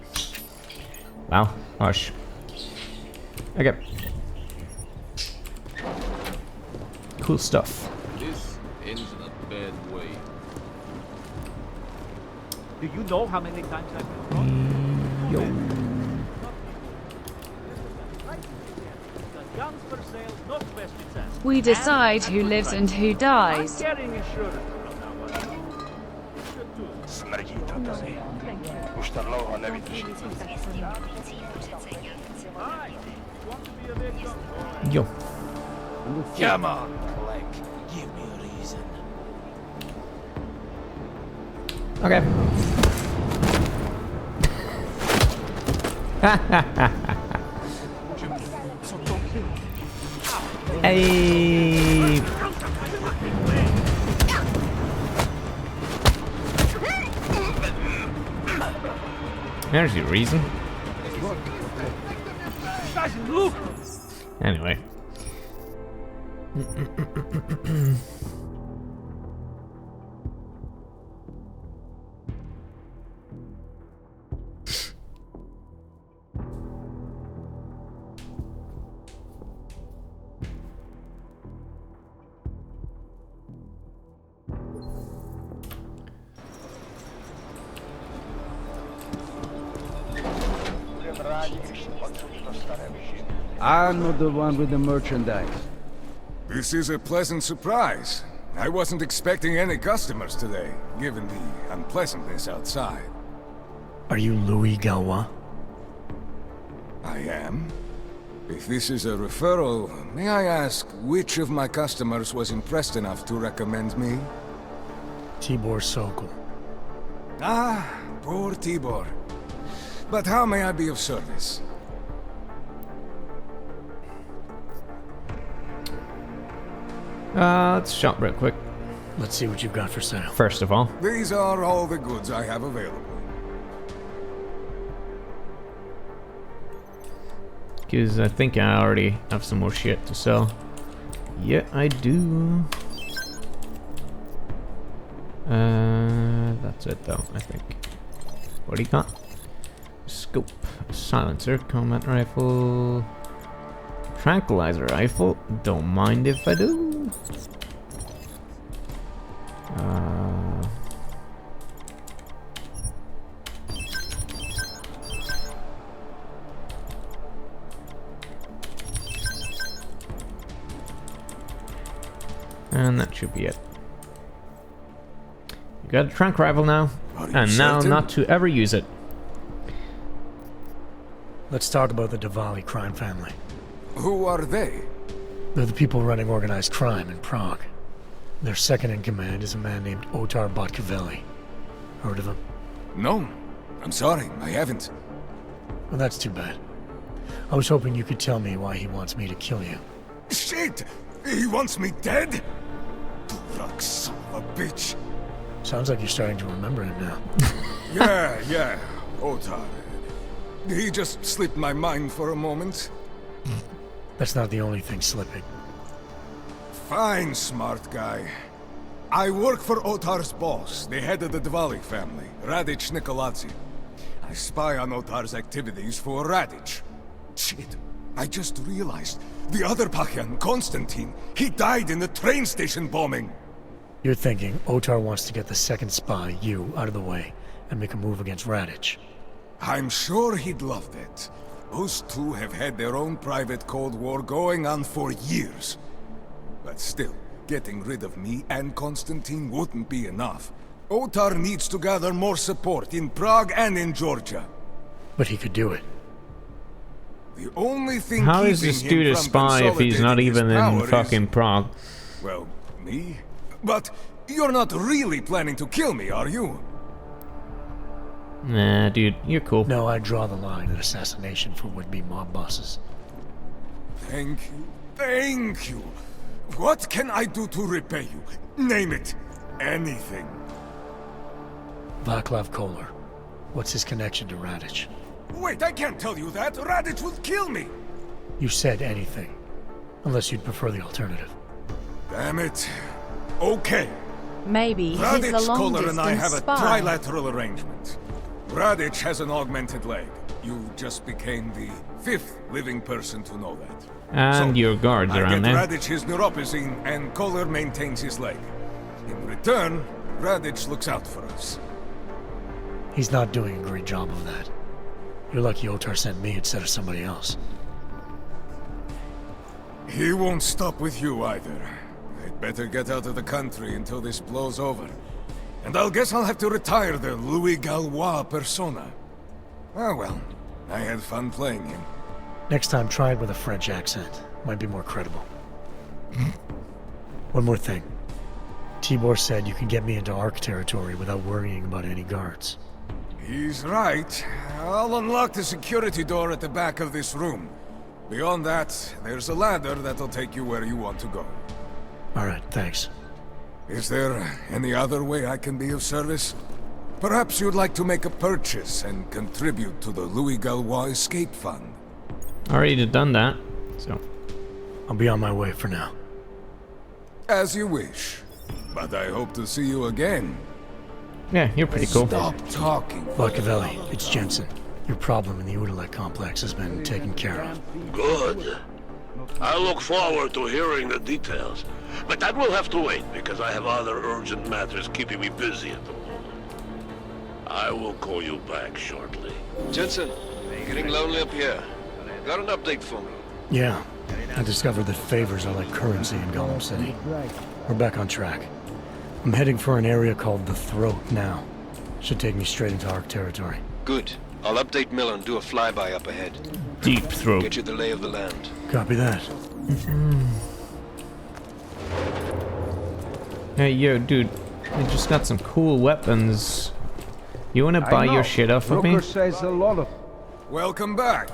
Wow, harsh. Okay. Cool stuff. This ends in a bad way. Do you know how many times I've been wrong? Yo. Guns for sale, no questions asked. We decide who lives and who dies. I'm carrying insurance from now on. Yo. Come on, Clegg. Give me a reason. Okay. Hey. There's your reason. Look. Anyway. I'm not the one with the merchandise. This is a pleasant surprise. I wasn't expecting any customers today, given the unpleasantness outside. Are you Louis Galois? I am. If this is a referral, may I ask which of my customers was impressed enough to recommend me? Tibor Sokol. Ah, poor Tibor. But how may I be of service? Let's shop real quick. Let's see what you've got for sale. First of all. These are all the goods I have available. Because I think I already have some more shit to sell. Yeah, I do. That's it though, I think. What do you got? Scope, silencer, combat rifle, tranquilizer rifle. Don't mind if I do. And that should be it. You got a tranq rifle now, and now not to ever use it. Let's talk about the Diwali crime family. Who are they? They're the people running organized crime in Prague. Their second in command is a man named Otar Botkovelli. Heard of him? No. I'm sorry, I haven't. Well, that's too bad. I was hoping you could tell me why he wants me to kill you. Shit! He wants me dead? Durak, son of a bitch. Sounds like you're starting to remember him now. Yeah, Otar. He just slipped my mind for a moment. That's not the only thing slipping. Fine, smart guy. I work for Otar's boss, the head of the Diwali family, Radic Nikoladze. I spy on Otar's activities for Radic. Shit, I just realized. The other Pakyan, Konstantin, he died in the train station bombing. You're thinking Otar wants to get the second spy, you, out of the way, and make a move against Radic. I'm sure he'd love that. Those two have had their own private Cold War going on for years. But still, getting rid of me and Konstantin wouldn't be enough. Otar needs to gather more support in Prague and in Georgia. But he could do it. The only thing How is this dude a spy if he's not even in fucking Prague? Well, me? But you're not really planning to kill me, are you? Nah, dude, you're cool. No, I draw the line at assassination for would-be mob bosses. Thank you. What can I do to repay you? Name it. Anything. Václav Koller. What's his connection to Radic? Wait, I can't tell you that. Radic would kill me. You said anything. Unless you'd prefer the alternative. Damn it. Okay. Maybe he's a Radic, long Koller, and I have distance a spy. trilateral arrangement. Radic has an augmented leg. You just became the 5th living person to know that. And your guards around there. I get Radic his neuropazine, and Koller maintains his leg. In return, Radic looks out for us. He's not doing a great job of that. You're lucky Otar sent me instead of somebody else. He won't stop with you either. I'd better get out of the country until this blows over. And I'll guess I'll have to retire the Louis Gallois persona. Ah well, I had fun playing him. Next time, try it with a French accent. Might be more credible. One more thing. Tibor said you can get me into Ark territory without worrying about any guards. He's right. I'll unlock the security door at the back of this room. Beyond that, there's a ladder that'll take you where you want to go. Alright, thanks. Is there any other way I can be of service? Perhaps you'd like to make a purchase and contribute to the Louis Gallois Escape Fund. Already done that, so... I'll be on my way for now. As you wish. But I hope to see you again. Yeah, you're pretty cool. Stop talking. Botkovelli, it's Jensen. Your problem in the Udalek complex has been taken care of. Good. I look forward to hearing the details. But that will have to wait, because I have other urgent matters keeping me busy at the moment. I will call you back shortly. Jensen, getting lonely up here. Got an update for me? Yeah, I discovered that favors are like currency in Gollum City. We're back on track. I'm heading for an area called the Throat now. Should take me straight into Ark territory. Good. I'll update Miller and do a flyby up ahead. Deep Throat. Get you the lay of the land. Copy that. Hey, yo, dude. I just got some cool weapons. You wanna buy your shit off of me? Brooker says a lot of Welcome back.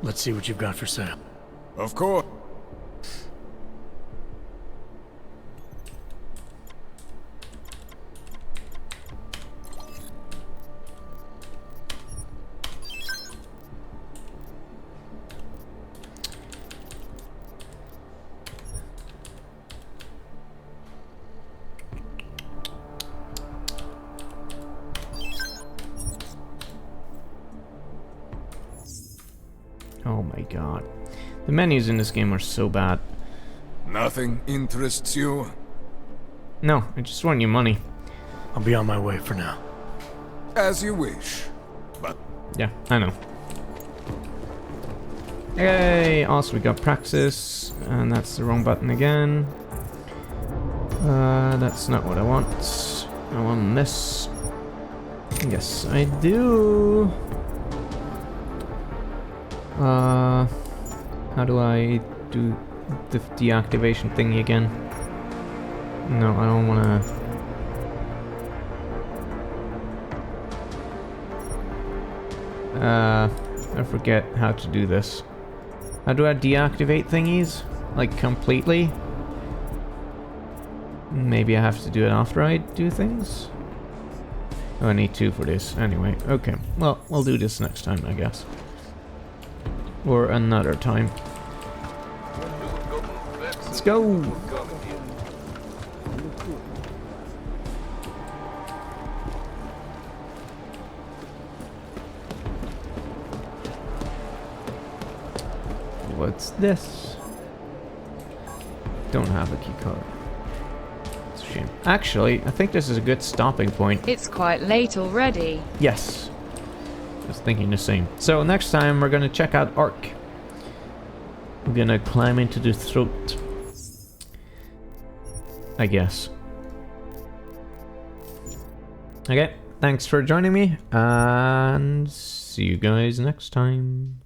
Let's see what you've got for sale. Of course. Oh my god. The menus in this game are so bad. Nothing interests you? No, I just want your money. I'll be on my way for now. As you wish. But yeah, I know. Okay, also we got Praxis, and that's the wrong button again. That's not what I want. I want this. Yes, I do. How do I do the deactivation thingy again? No, I don't wanna. I forget how to do this. How do I deactivate thingies? Like, completely? Maybe I have to do it after I do things? Oh, I need 2 for this. Anyway, okay. Well, we'll do this next time, I guess. Or another time. Let's go! What's this? Don't have a key card. It's a shame. Actually, I think this is a good stopping point. It's quite late already. Yes. I was thinking the same. So next time we're gonna check out Ark. We're gonna climb into the throat. I guess. Okay, thanks for joining me, and see you guys next time.